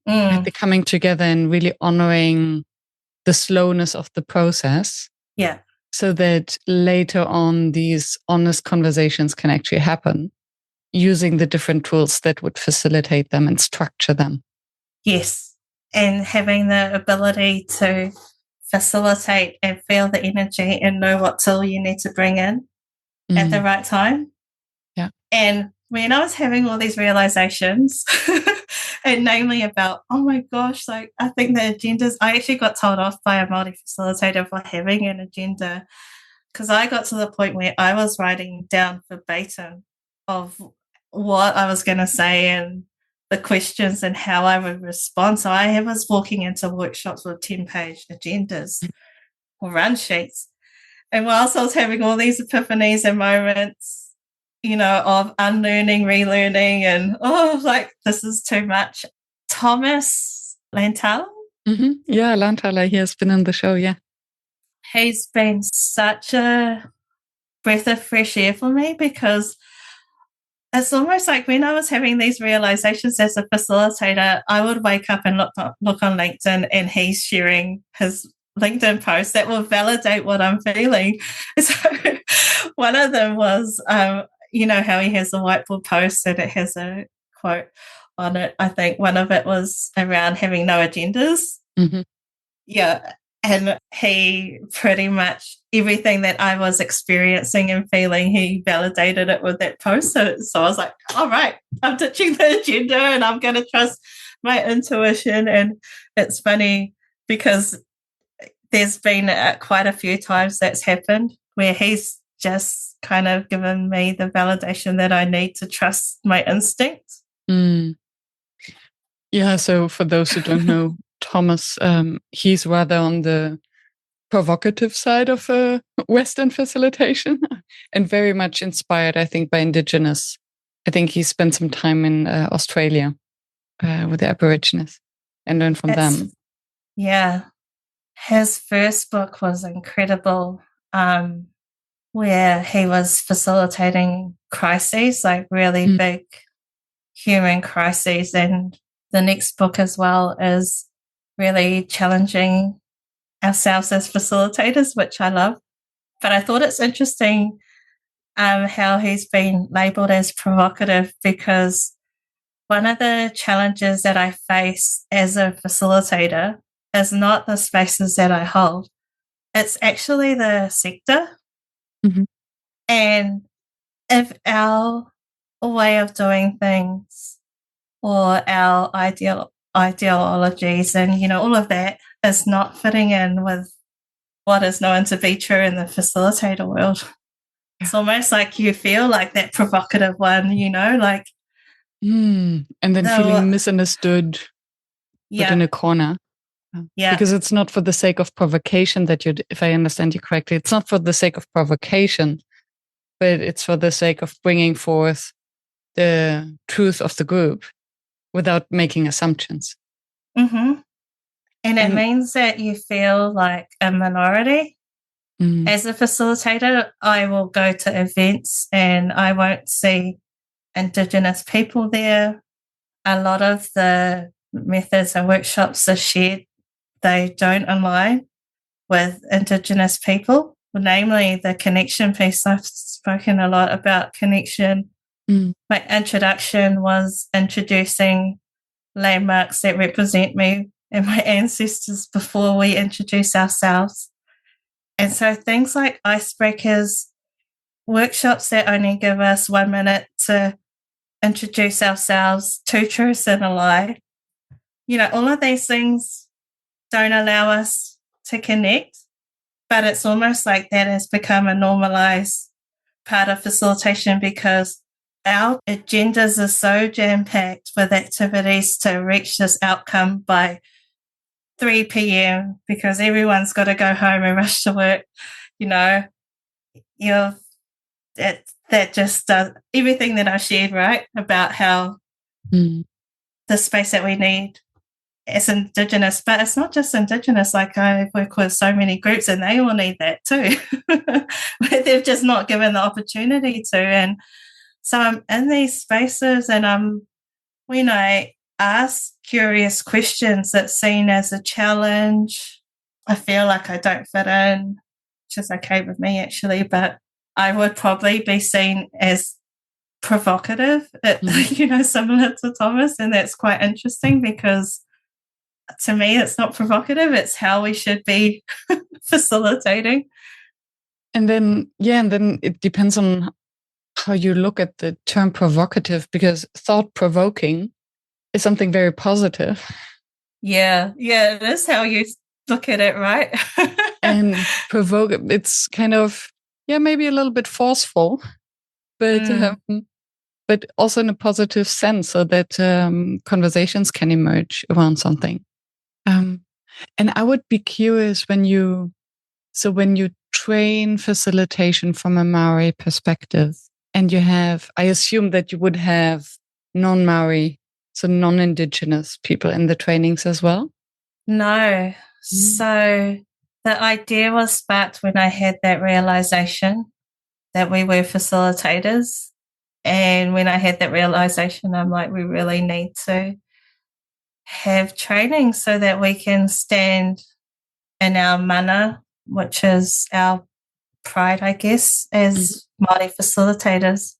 Like the coming together and really honoring the slowness of the process. Yeah. So that later on these honest conversations can actually happen using the different tools that would facilitate them and structure them. Yes. And having the ability to facilitate and feel the energy and know what tool you need to bring in at the right time. Yeah. And when I was having all these realizations, and namely about, oh my gosh, like I think the agendas, I actually got told off by a Māori facilitator for having an agenda because I got to the point where I was writing down verbatim of what I was going to say and the questions and how I would respond. So I was walking into workshops with 10-page agendas or run sheets. And whilst I was having all these epiphanies and moments, of unlearning, relearning, and like this is too much. Thomas Lantala. Yeah, Lantala, he has been on the show, yeah. He's been such a breath of fresh air for me because it's almost like when I was having these realizations as a facilitator, I would wake up and look on LinkedIn and he's sharing his LinkedIn posts that will validate what I'm feeling. So one of them was, how he has a whiteboard post and it has a quote on it. I think one of it was around having no agendas. Yeah. And he pretty much everything that I was experiencing and feeling, he validated it with that post. So I was like, all right, I'm ditching the agenda and I'm going to trust my intuition. And it's funny because there's been quite a few times that's happened where he's just kind of given me the validation that I need to trust my instincts. Yeah, so for those who don't know, Thomas, he's rather on the provocative side of Western facilitation and very much inspired, I think, by Indigenous. I think he spent some time in Australia with the Aborigines and learned from them. Yeah. His first book was incredible, where he was facilitating crises, like really big human crises. And the next book as well is really challenging ourselves as facilitators, which I love. But I thought it's interesting how he's been labelled as provocative because one of the challenges that I face as a facilitator is not the spaces that I hold. It's actually the sector. And if our way of doing things or our ideologies and, all of that is not fitting in with what is known to be true in the facilitator world, it's almost like you feel like that provocative one, like. And then feeling misunderstood, put in a corner. Yeah. Because it's not for the sake of provocation that if I understand you correctly, it's not for the sake of provocation, but it's for the sake of bringing forth the truth of the group without making assumptions. And it means that you feel like a minority. As a facilitator, I will go to events and I won't see Indigenous people there. A lot of the methods and workshops are shared. They don't align with Indigenous people, namely the connection piece. I've spoken a lot about connection. My introduction was introducing landmarks that represent me and my ancestors before we introduce ourselves. And so things like icebreakers, workshops that only give us 1 minute to introduce ourselves, 2 truths and a lie, all of these things don't allow us to connect, but it's almost like that has become a normalized part of facilitation because our agendas are so jam-packed with activities to reach this outcome by 3 p.m. because everyone's got to go home and rush to work, you've that just does everything that I shared, right? About how the space that we need as Indigenous, but it's not just Indigenous. Like I work with so many groups and they all need that too. They've just not given the opportunity to. And so I'm in these spaces and when I ask curious questions that's seen as a challenge, I feel like I don't fit in, which is okay with me actually, but I would probably be seen as provocative, similar to Thomas. And that's quite interesting because to me, it's not provocative. It's how we should be facilitating. And then it depends on how you look at the term provocative, because thought-provoking is something very positive. Yeah, it is how you look at it, right? And provoke, it's kind of, maybe a little bit forceful, but also in a positive sense, so that conversations can emerge around something. And I would be curious when you train facilitation from a Maori perspective, and I assume that you would have non-Maori, so non-Indigenous people in the trainings as well? No. So the idea was sparked when I had that realization that we were facilitators. And when I had that realization, I'm like, we really need to have training so that we can stand in our mana, which is our pride, I guess, as Māori facilitators.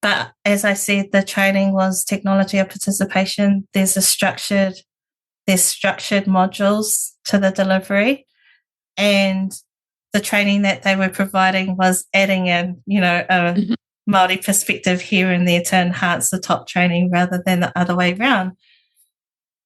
But as I said, the training was technology of participation. There's structured modules to the delivery, and the training that they were providing was adding in, a Māori perspective here and there to enhance the top training rather than the other way around.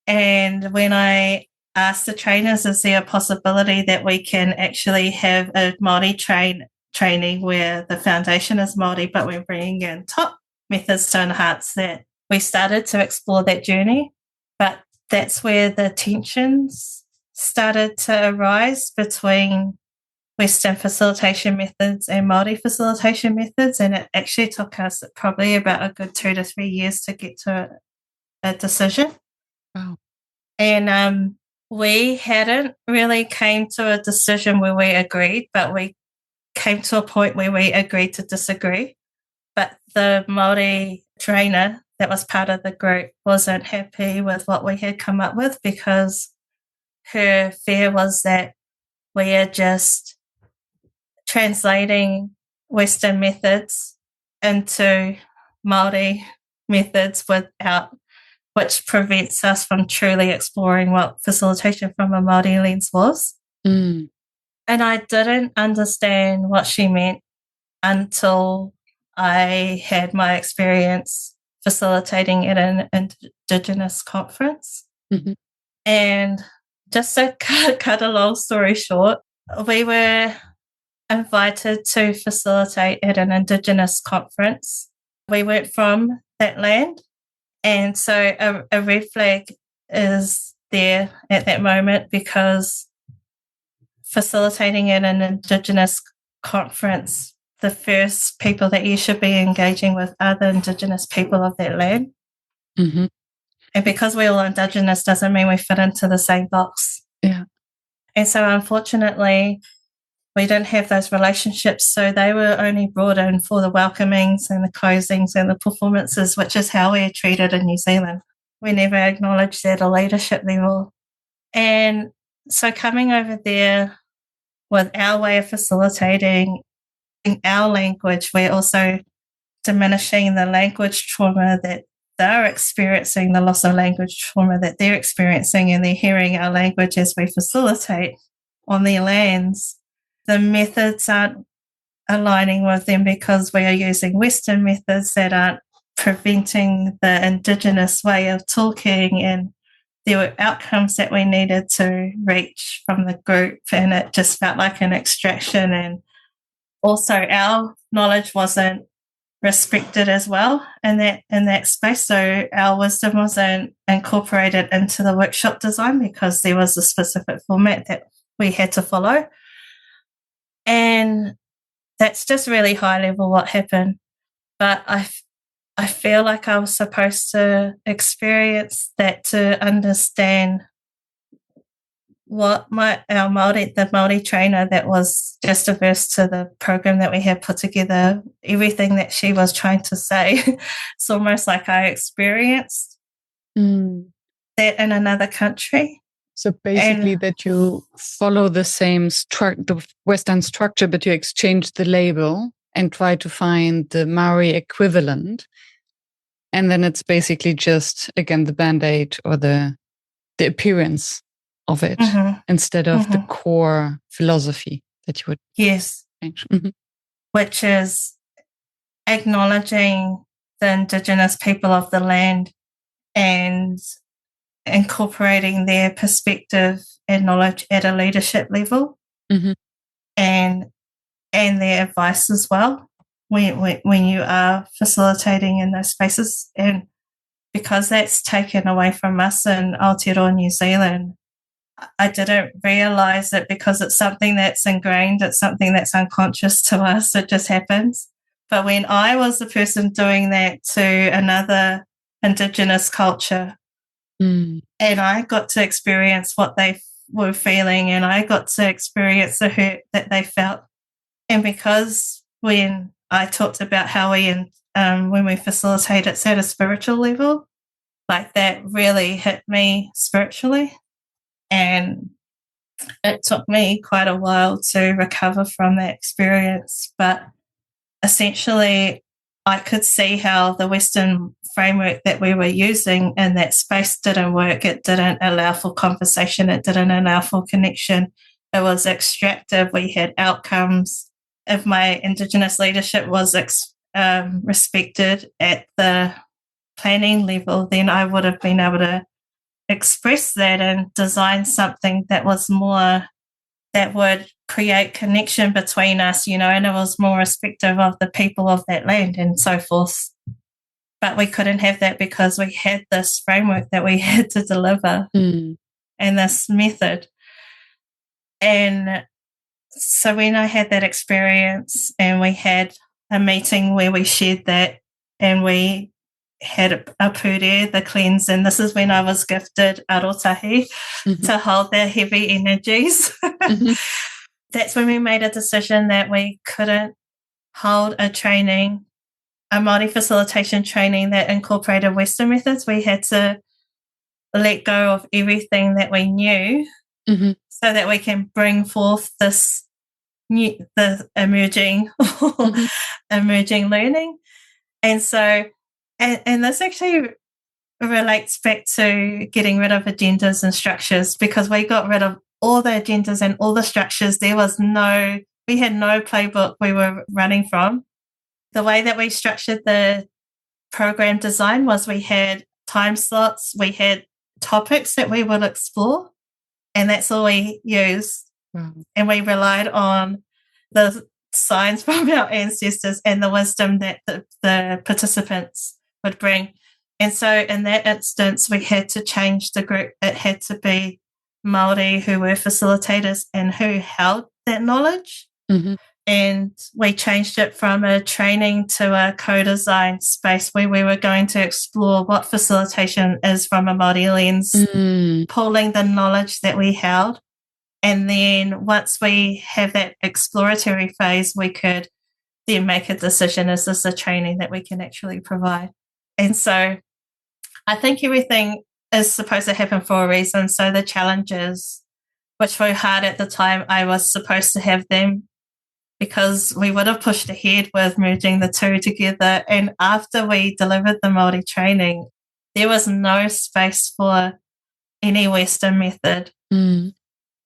And when I asked the trainers, is there a possibility that we can actually have a Māori training where the foundation is Māori, but we're bringing in top methods to enhance that? We started to explore that journey, but that's where the tensions started to arise between Western facilitation methods and Māori facilitation methods. And it actually took us probably about a good 2 to 3 years to get to a decision. Wow. And we hadn't really came to a decision where we agreed, but we came to a point where we agreed to disagree. But the Māori trainer that was part of the group wasn't happy with what we had come up with, because her fear was that we are just translating Western methods into Māori methods which prevents us from truly exploring what facilitation from a Māori lens was. And I didn't understand what she meant until I had my experience facilitating at an Indigenous conference. And just to cut a long story short, we were invited to facilitate at an Indigenous conference. We weren't from that land. And so a red flag is there at that moment, because facilitating at an Indigenous conference, the first people that you should be engaging with are the Indigenous people of that land. And because we're all Indigenous doesn't mean we fit into the same box. Yeah. And so unfortunately, we didn't have those relationships, so they were only brought in for the welcomings and the closings and the performances, which is how we're treated in New Zealand. We never acknowledged that at a leadership level. And so coming over there with our way of facilitating in our language, we're also diminishing the language trauma that they're experiencing, the loss of language trauma that they're experiencing, and they're hearing our language as we facilitate on their lands. The methods aren't aligning with them because we are using Western methods that aren't preventing the Indigenous way of talking, and there were outcomes that we needed to reach from the group, and it just felt like an extraction. And also our knowledge wasn't respected as well in that space, so our wisdom wasn't incorporated into the workshop design because there was a specific format that we had to follow. And that's just really high level what happened. But I feel like I was supposed to experience that to understand what the Māori trainer that was just averse to the program that we had put together, everything that she was trying to say, it's almost like I experienced that in another country. So basically that you follow the same the Western structure, but you exchange the label and try to find the Maori equivalent. And then it's basically just, again, the Band-Aid or the appearance of it instead of the core philosophy that you would change. Which is acknowledging the Indigenous people of the land and incorporating their perspective and knowledge at a leadership level, and their advice as well when you are facilitating in those spaces. And because that's taken away from us in Aotearoa New Zealand, I didn't realise it because it's something that's ingrained, it's something that's unconscious to us, it just happens. But when I was the person doing that to another Indigenous culture, and I got to experience what they were feeling, and I got to experience the hurt that they felt. And because when I talked about how when we facilitate, it's at a spiritual level, like that really hit me spiritually. And it took me quite a while to recover from that experience. But essentially, I could see how the Western framework that we were using in that space didn't work. It didn't allow for conversation. It didn't allow for connection. It was extractive. We had outcomes. If my Indigenous leadership was respected at the planning level, then I would have been able to express that and design something that was more, that would create connection between us, and it was more respective of the people of that land and so forth. But we couldn't have that because we had this framework that we had to deliver and this method. And so when I had that experience and we had a meeting where we shared that and we had a pūre, the cleanse, and this is when I was gifted arotahi to hold their heavy energies. That's when we made a decision that we couldn't hold a training, a Māori facilitation training that incorporated Western methods. We had to let go of everything that we knew so that we can bring forth the emerging learning. And so, and this actually relates back to getting rid of agendas and structures, because we got rid of all the agendas and all the structures. We had no playbook we were running from. The way that we structured the program design was we had time slots, we had topics that we would explore, and that's all we used. And we relied on the signs from our ancestors and the wisdom that the participants would bring. And so in that instance, we had to change the group. It had to be Māori who were facilitators and who held that knowledge. And we changed it from a training to a co-design space where we were going to explore what facilitation is from a Māori lens, pulling the knowledge that we held. And then once we have that exploratory phase, we could then make a decision, is this a training that we can actually provide? And so I think everything is supposed to happen for a reason. So the challenges, which were hard at the time, I was supposed to have them, because we would have pushed ahead with merging the two together. And after we delivered the Māori training, there was no space for any Western method.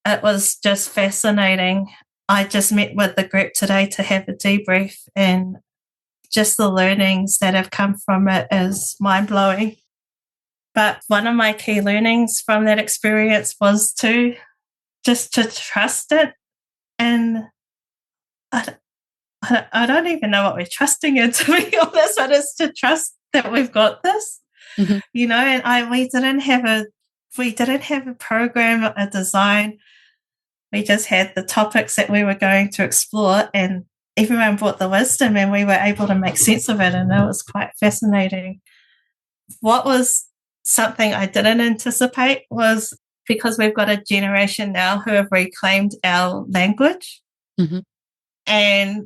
It was just fascinating. I just met with the group today to have a debrief, and just the learnings that have come from it is mind-blowing. But one of my key learnings from that experience was to trust it. And I don't even know what we're trusting in, to be honest, but it's to trust that we've got this, and we didn't have a program, a design. We just had the topics that we were going to explore, and everyone brought the wisdom and we were able to make sense of it, and it was quite fascinating. What was something I didn't anticipate was because we've got a generation now who have reclaimed our language. Mm-hmm. And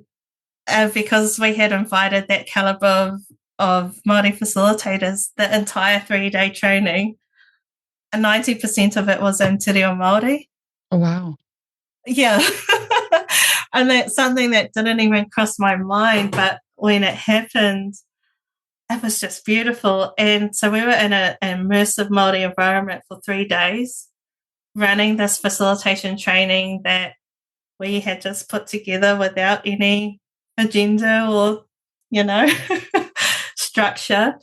because we had invited that caliber of Māori facilitators, the entire 3-day training, 90% of it was in Te Reo Māori. Oh, wow. Yeah. And that's something that didn't even cross my mind, but when it happened, it was just beautiful. And so we were in an immersive Māori environment for 3 days, running this facilitation training that we had just put together without any agenda or, structure.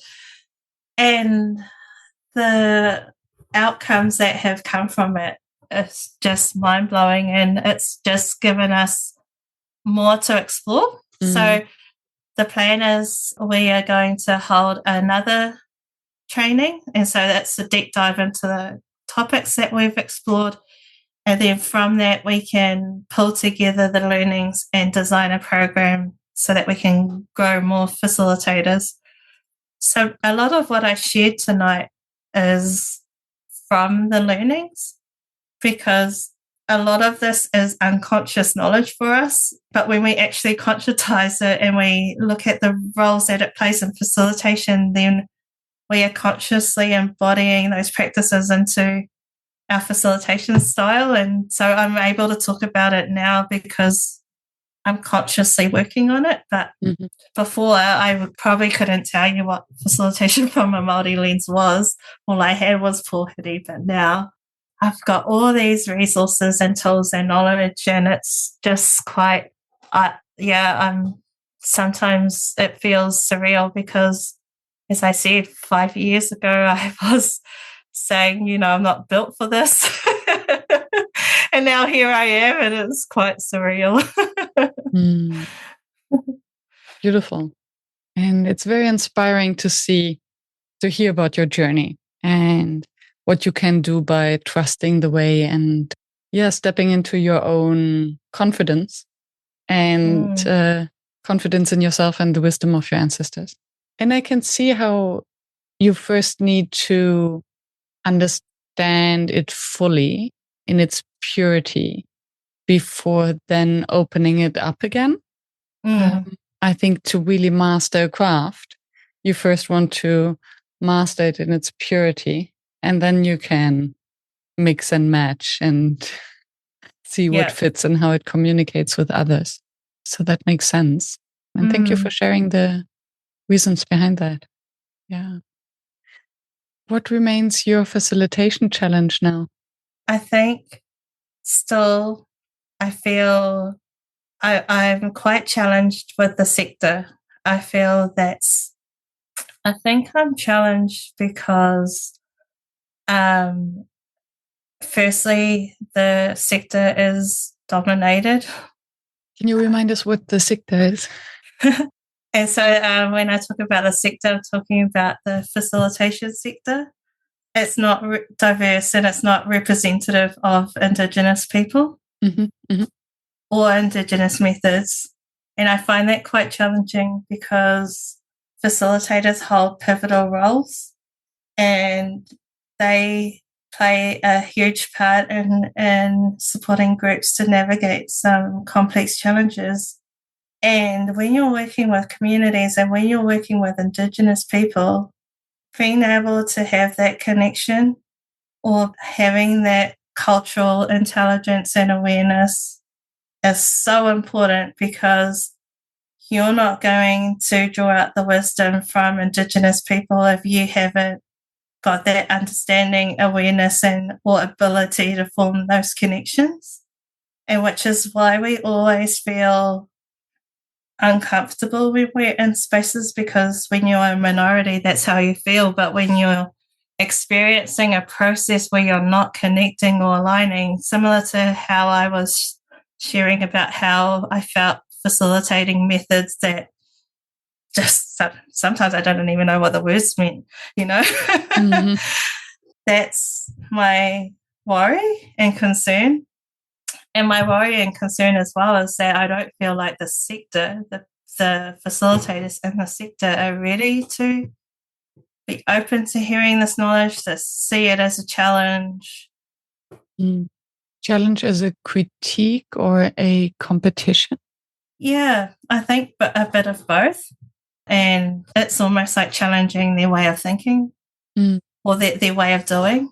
And the outcomes that have come from it is just mind-blowing, and it's just given us more to explore. So the plan is we are going to hold another training, and so that's a deep dive into the topics that we've explored, and then from that we can pull together the learnings and design a program so that we can grow more facilitators. So a lot of what I shared tonight is from the learnings, because a lot of this is unconscious knowledge for us, but when we actually conscientize it and we look at the roles that it plays in facilitation, then we are consciously embodying those practices into our facilitation style. And so I'm able to talk about it now because I'm consciously working on it. But before, I probably couldn't tell you what facilitation from a Māori lens was. All I had was pōhiri, but now I've got all these resources and tools and knowledge, and it's just quite, sometimes it feels surreal because, as I said, 5 years ago, I was saying, I'm not built for this. And now here I am, and it's quite surreal. Beautiful. And it's very inspiring to hear about your journey and what you can do by trusting the way and stepping into your own confidence and confidence in yourself and the wisdom of your ancestors. And I can see how you first need to understand it fully in its purity before then opening it up again. I think to really master a craft, you first want to master it in its purity, and then you can mix and match and see what fits and how it communicates with others. So that makes sense. And thank you for sharing the reasons behind that. Yeah. What remains your facilitation challenge now? I think still I feel I'm quite challenged with the sector. I feel I think I'm challenged because firstly, the sector is dominated. Can you remind us what the sector is? And so when I talk about the sector, I'm talking about the facilitation sector. It's not diverse and it's not representative of Indigenous people or Indigenous methods. And I find that quite challenging because facilitators hold pivotal roles and they play a huge part in supporting groups to navigate some complex challenges. And when you're working with communities and when you're working with Indigenous people, being able to have that connection or having that cultural intelligence and awareness is so important, because you're not going to draw out the wisdom from Indigenous people if you haven't got that understanding, awareness, and or ability to form those connections. And which is why we always feel uncomfortable when we're in spaces, because when you're a minority, that's how you feel. But when you're experiencing a process where you're not connecting or aligning, similar to how I was sharing about how I felt facilitating methods that just sometimes I don't even know what the words meant, That's my worry and concern. And my worry and concern as well is that I don't feel like the sector, the facilitators in the sector are ready to be open to hearing this knowledge, to see it as a challenge. Challenge as a critique or a competition? Yeah, I think a bit of both. And it's almost like challenging their way of thinking or their way of doing.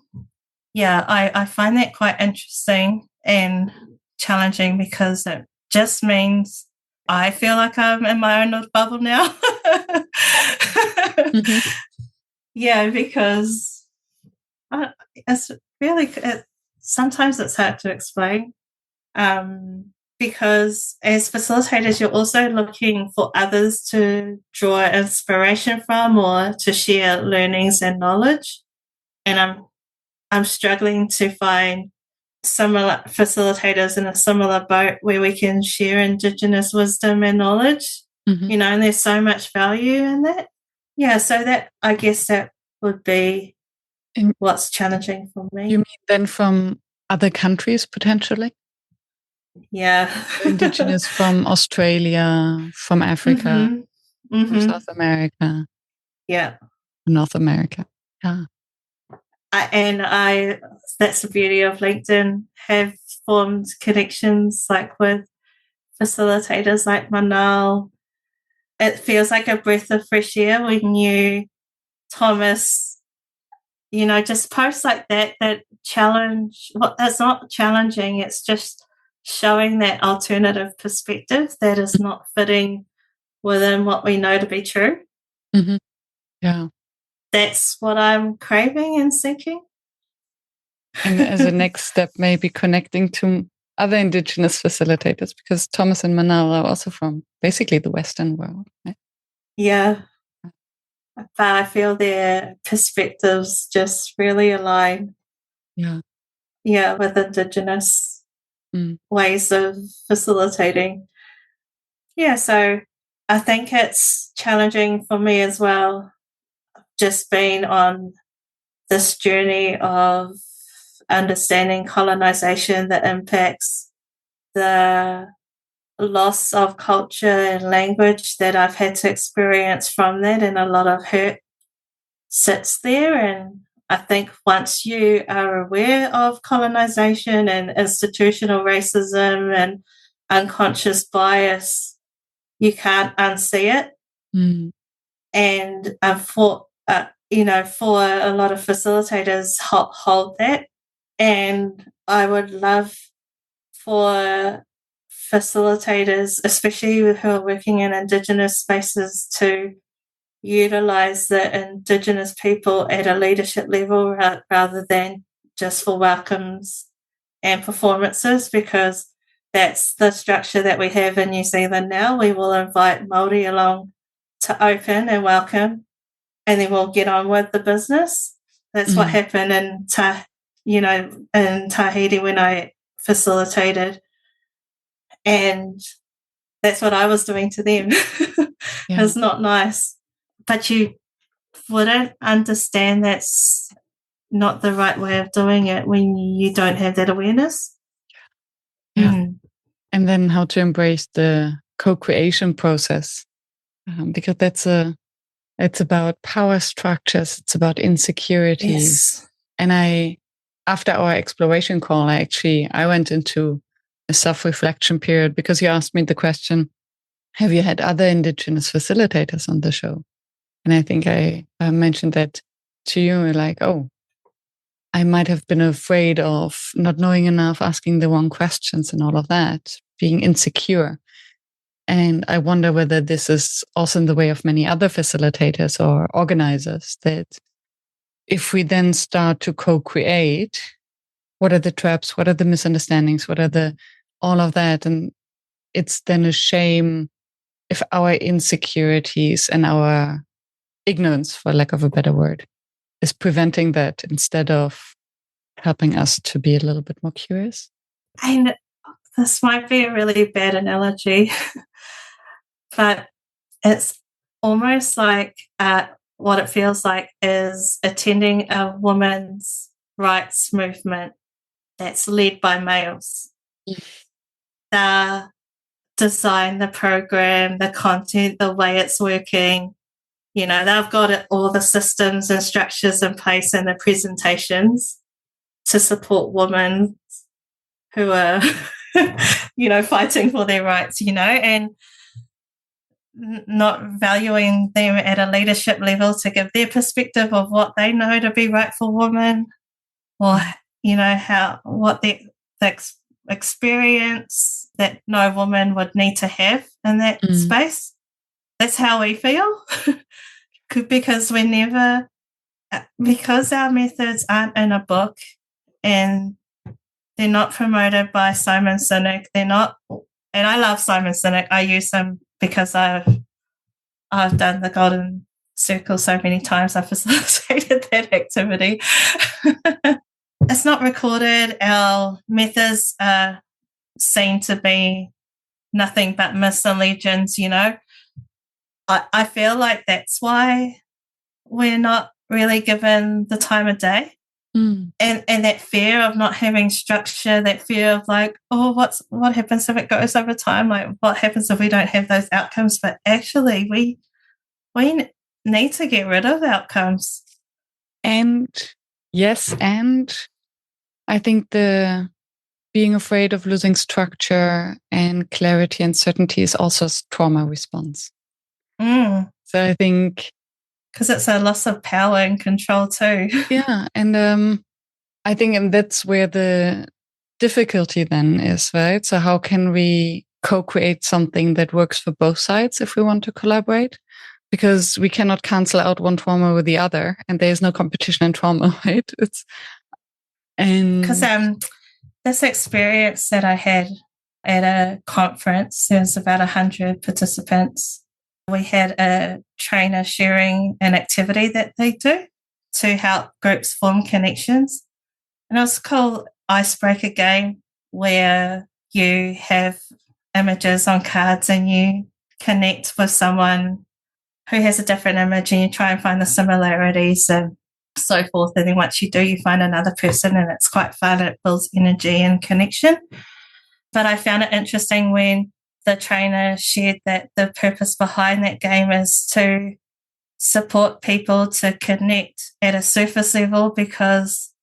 Yeah, I find that quite interesting and challenging because it just means I feel like I'm in my own little bubble now. Yeah, because it's really, sometimes it's hard to explain because as facilitators, you're also looking for others to draw inspiration from or to share learnings and knowledge. And I'm struggling to find similar facilitators in a similar boat where we can share Indigenous wisdom and knowledge, and there's so much value in that. Yeah, so that, I guess that would be what's challenging for me. You mean then from other countries potentially? Yeah. Indigenous from Australia, from Africa, from South America. Yeah. North America. Yeah. That's the beauty of LinkedIn, have formed connections like with facilitators like Manal. It feels like a breath of fresh air when you, Thomas, just post like that challenge. Well, it's not challenging, it's just showing that alternative perspective that is not fitting within what we know to be true. Yeah. That's what I'm craving and seeking. And as a next step, maybe connecting to other Indigenous facilitators, because Thomas and Manal are also from basically the Western world. Right? Yeah. But I feel their perspectives just really align. Yeah. Yeah, with Indigenous ways of facilitating. Yeah, so I think it's challenging for me as well, just being on this journey of understanding colonization that impacts the loss of culture and language that I've had to experience from that, and a lot of hurt sits there. And I think once you are aware of colonization and institutional racism and unconscious bias, you can't unsee it. And for a lot of facilitators hold that. And I would love for facilitators, especially who are working in Indigenous spaces, to utilise the Indigenous people at a leadership level rather than just for welcomes and performances, because that's the structure that we have in New Zealand now. We will invite Māori along to open and welcome, and then we'll get on with the business. That's what happened in Tahiti when I facilitated, and that's what I was doing to them. It's not nice, but you wouldn't understand that's not the right way of doing it when you don't have that awareness. And then how to embrace the co-creation process, because it's about power structures, it's about insecurities. And after our exploration call, I went into a self-reflection period, because you asked me the question, have you had other Indigenous facilitators on the show? And I think I mentioned that to you, like, oh, I might have been afraid of not knowing enough, asking the wrong questions and all of that, being insecure. And I wonder whether this is also in the way of many other facilitators or organizers, that if we then start to co-create, what are the traps? What are the misunderstandings? What are all of that? And it's then a shame if our insecurities and our ignorance, for lack of a better word, is preventing that instead of helping us to be a little bit more curious. And this might be a really bad analogy, but it's almost like what it feels like is attending a women's rights movement that's led by males. the design, the program, the content, the way it's working. You know, they've got all the systems and structures in place and the presentations to support women who are, fighting for their rights, and not valuing them at a leadership level to give their perspective of what they know to be right for women, or, what the experience that no woman would need to have in that space. That's how we feel. Because because our methods aren't in a book and they're not promoted by Simon Sinek. They're not, and I love Simon Sinek. I use him because I've done the Golden Circle so many times. I've facilitated that activity. It's not recorded. Our methods are seen to be nothing but myths and legends, I feel like that's why we're not really given the time of day. And that fear of not having structure, that fear of like, oh, what happens if it goes over time? Like, what happens if we don't have those outcomes? But actually, we need to get rid of outcomes. And yes, and I think the being afraid of losing structure and clarity and certainty is also a trauma response. So I think, because it's a loss of power and control too. Yeah, and I think, and that's where the difficulty then is, right? So how can we co-create something that works for both sides if we want to collaborate? Because we cannot cancel out one trauma with the other, and there is no competition in trauma, right? Because this experience that I had at a conference, there was about 100 participants. We had a trainer sharing an activity that they do to help groups form connections. And it was called Icebreaker Game, where you have images on cards and you connect with someone who has a different image and you try and find the similarities and so forth. And then once you do, you find another person and it's quite fun. It builds energy and connection. But I found it interesting when the trainer shared that the purpose behind that game is to support people to connect at a surface level, because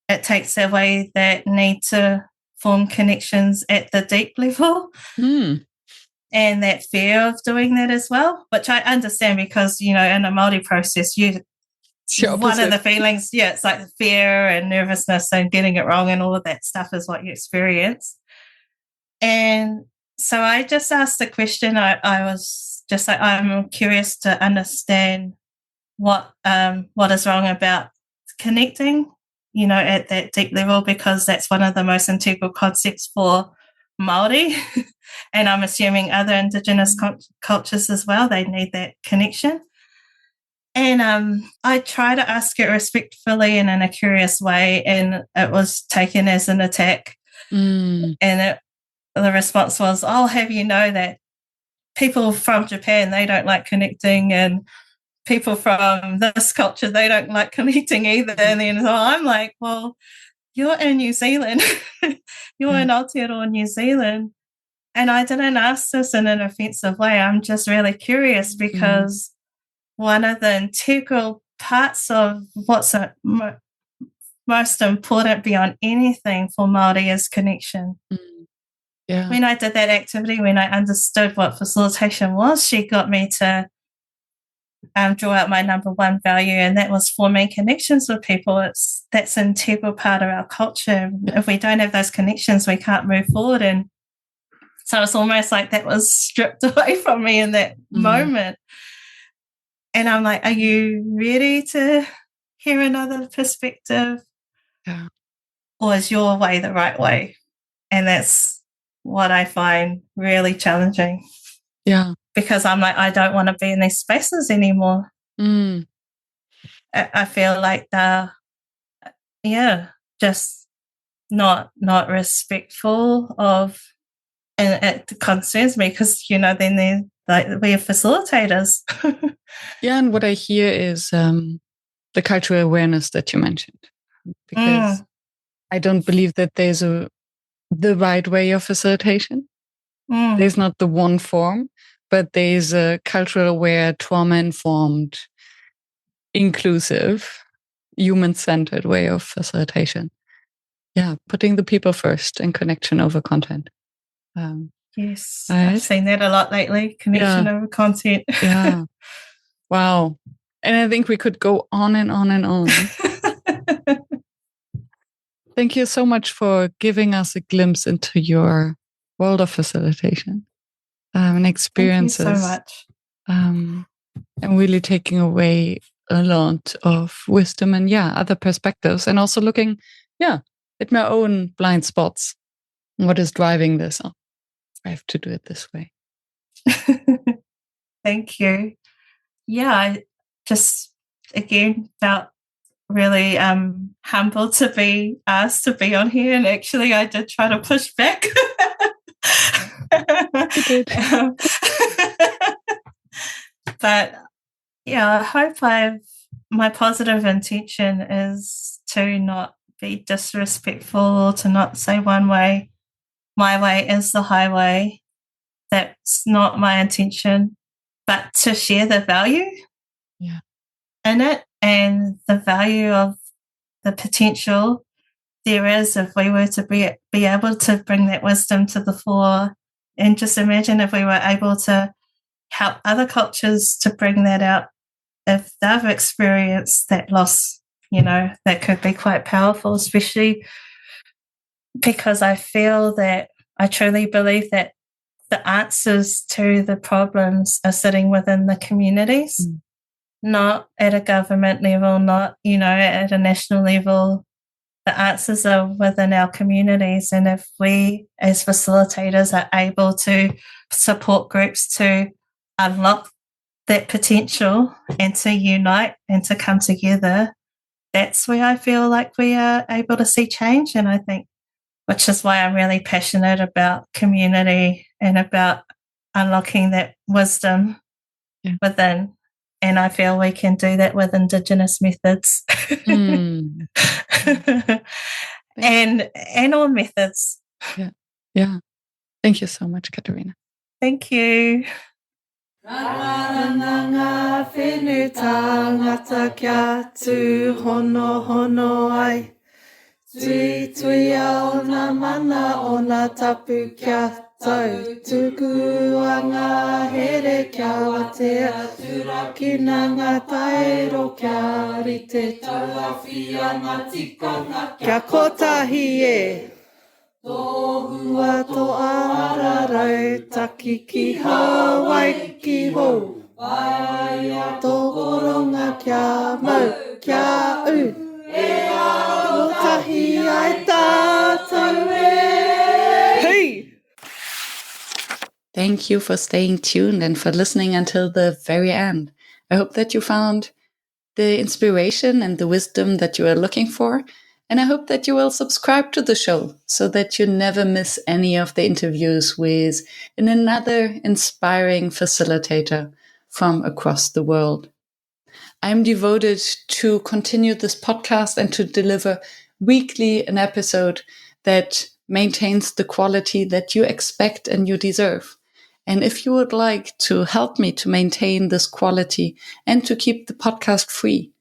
it takes away that need to form connections at the deep level. And that fear of doing that as well, which I understand because, in a Māori process, one of the feelings, it's like fear and nervousness and getting it wrong and all of that stuff is what you experience. And so I just asked the question. I was just like, I'm curious to understand what is wrong about connecting, at that deep level, because that's one of the most integral concepts for Māori. And I'm assuming other Indigenous cultures as well, they need that connection. And I try to ask it respectfully and in a curious way, and it was taken as an attack. And the response was, I'll have you know that people from Japan, they don't like connecting, and people from this culture, they don't like connecting either. And then so I'm like, well, you're in New Zealand. You're in Aotearoa, New Zealand. And I didn't ask this in an offensive way. I'm just really curious because one of the integral parts of what's most important beyond anything for Māori is connection. When I did that activity, when I understood what facilitation was, she got me to draw out my number one value, and that was forming connections with people. That's an integral part of our culture. If we don't have those connections, we can't move forward. And so it's almost like that was stripped away from me in that moment. And I'm like, are you ready to hear another perspective? Yeah. Or is your way the right way? And that's what I find really challenging. Yeah. Because I'm like, I don't want to be in these spaces anymore. I feel like just not respectful of, and it concerns me because, then they're like, we are facilitators. And what I hear is the cultural awareness that you mentioned, because I don't believe that there's a the right way of facilitation. There's not the one form, but there's a cultural aware, trauma-informed, inclusive, human-centered way of facilitation. Yeah, putting the people first and connection over content. Yes, right? I've seen that a lot lately, connection over content. Yeah. Wow. And I think we could go on and on and on. Thank you so much for giving us a glimpse into your world of facilitation and experiences. Thank you so much. And really taking away a lot of wisdom and other perspectives, and also looking at my own blind spots. What is driving this? Oh, I have to do it this way. Thank you. Yeah, I just again felt really humbled to be asked to be on here, and actually I did try to push back. You did. But I hope my positive intention is to not be disrespectful or to not say one way, my way is the highway. That's not my intention, but to share the value in it and the value of the potential there is if we were to be able to bring that wisdom to the fore. And just imagine if we were able to help other cultures to bring that out. If they've experienced that loss, that could be quite powerful, especially because I truly believe that the answers to the problems are sitting within the communities, not at a government level, not, at a national level. The answers are within our communities. And if we as facilitators are able to support groups to unlock that potential and to unite and to come together, that's where I feel like we are able to see change. And I think, which is why I'm really passionate about community and about unlocking that wisdom within. And I feel we can do that with Indigenous methods. and all methods. Yeah. Thank you so much, Katerina. Thank you. Tui tui ao na mana o na tapu kia tau. Tuku a ngā here kia watea. Turakina ngā taero kia rite. Tauawhia ngā tikanga kia kotahi e. Tōhua tō ararau taki ki Hawaii ki hou. Waia tō koronga kia mau kia u. Thank you for staying tuned and for listening until the very end. I hope that you found the inspiration and the wisdom that you are looking for. And I hope that you will subscribe to the show so that you never miss any of the interviews with another inspiring facilitator from across the world. I'm devoted to continue this podcast and to deliver weekly an episode that maintains the quality that you expect and you deserve. And if you would like to help me to maintain this quality and to keep the podcast free,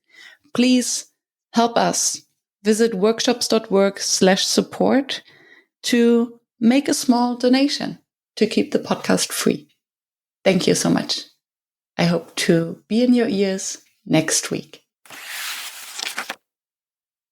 please help us. Visit workshops.work/support to make a small donation to keep the podcast free. Thank you so much. I hope to be in your ears next week.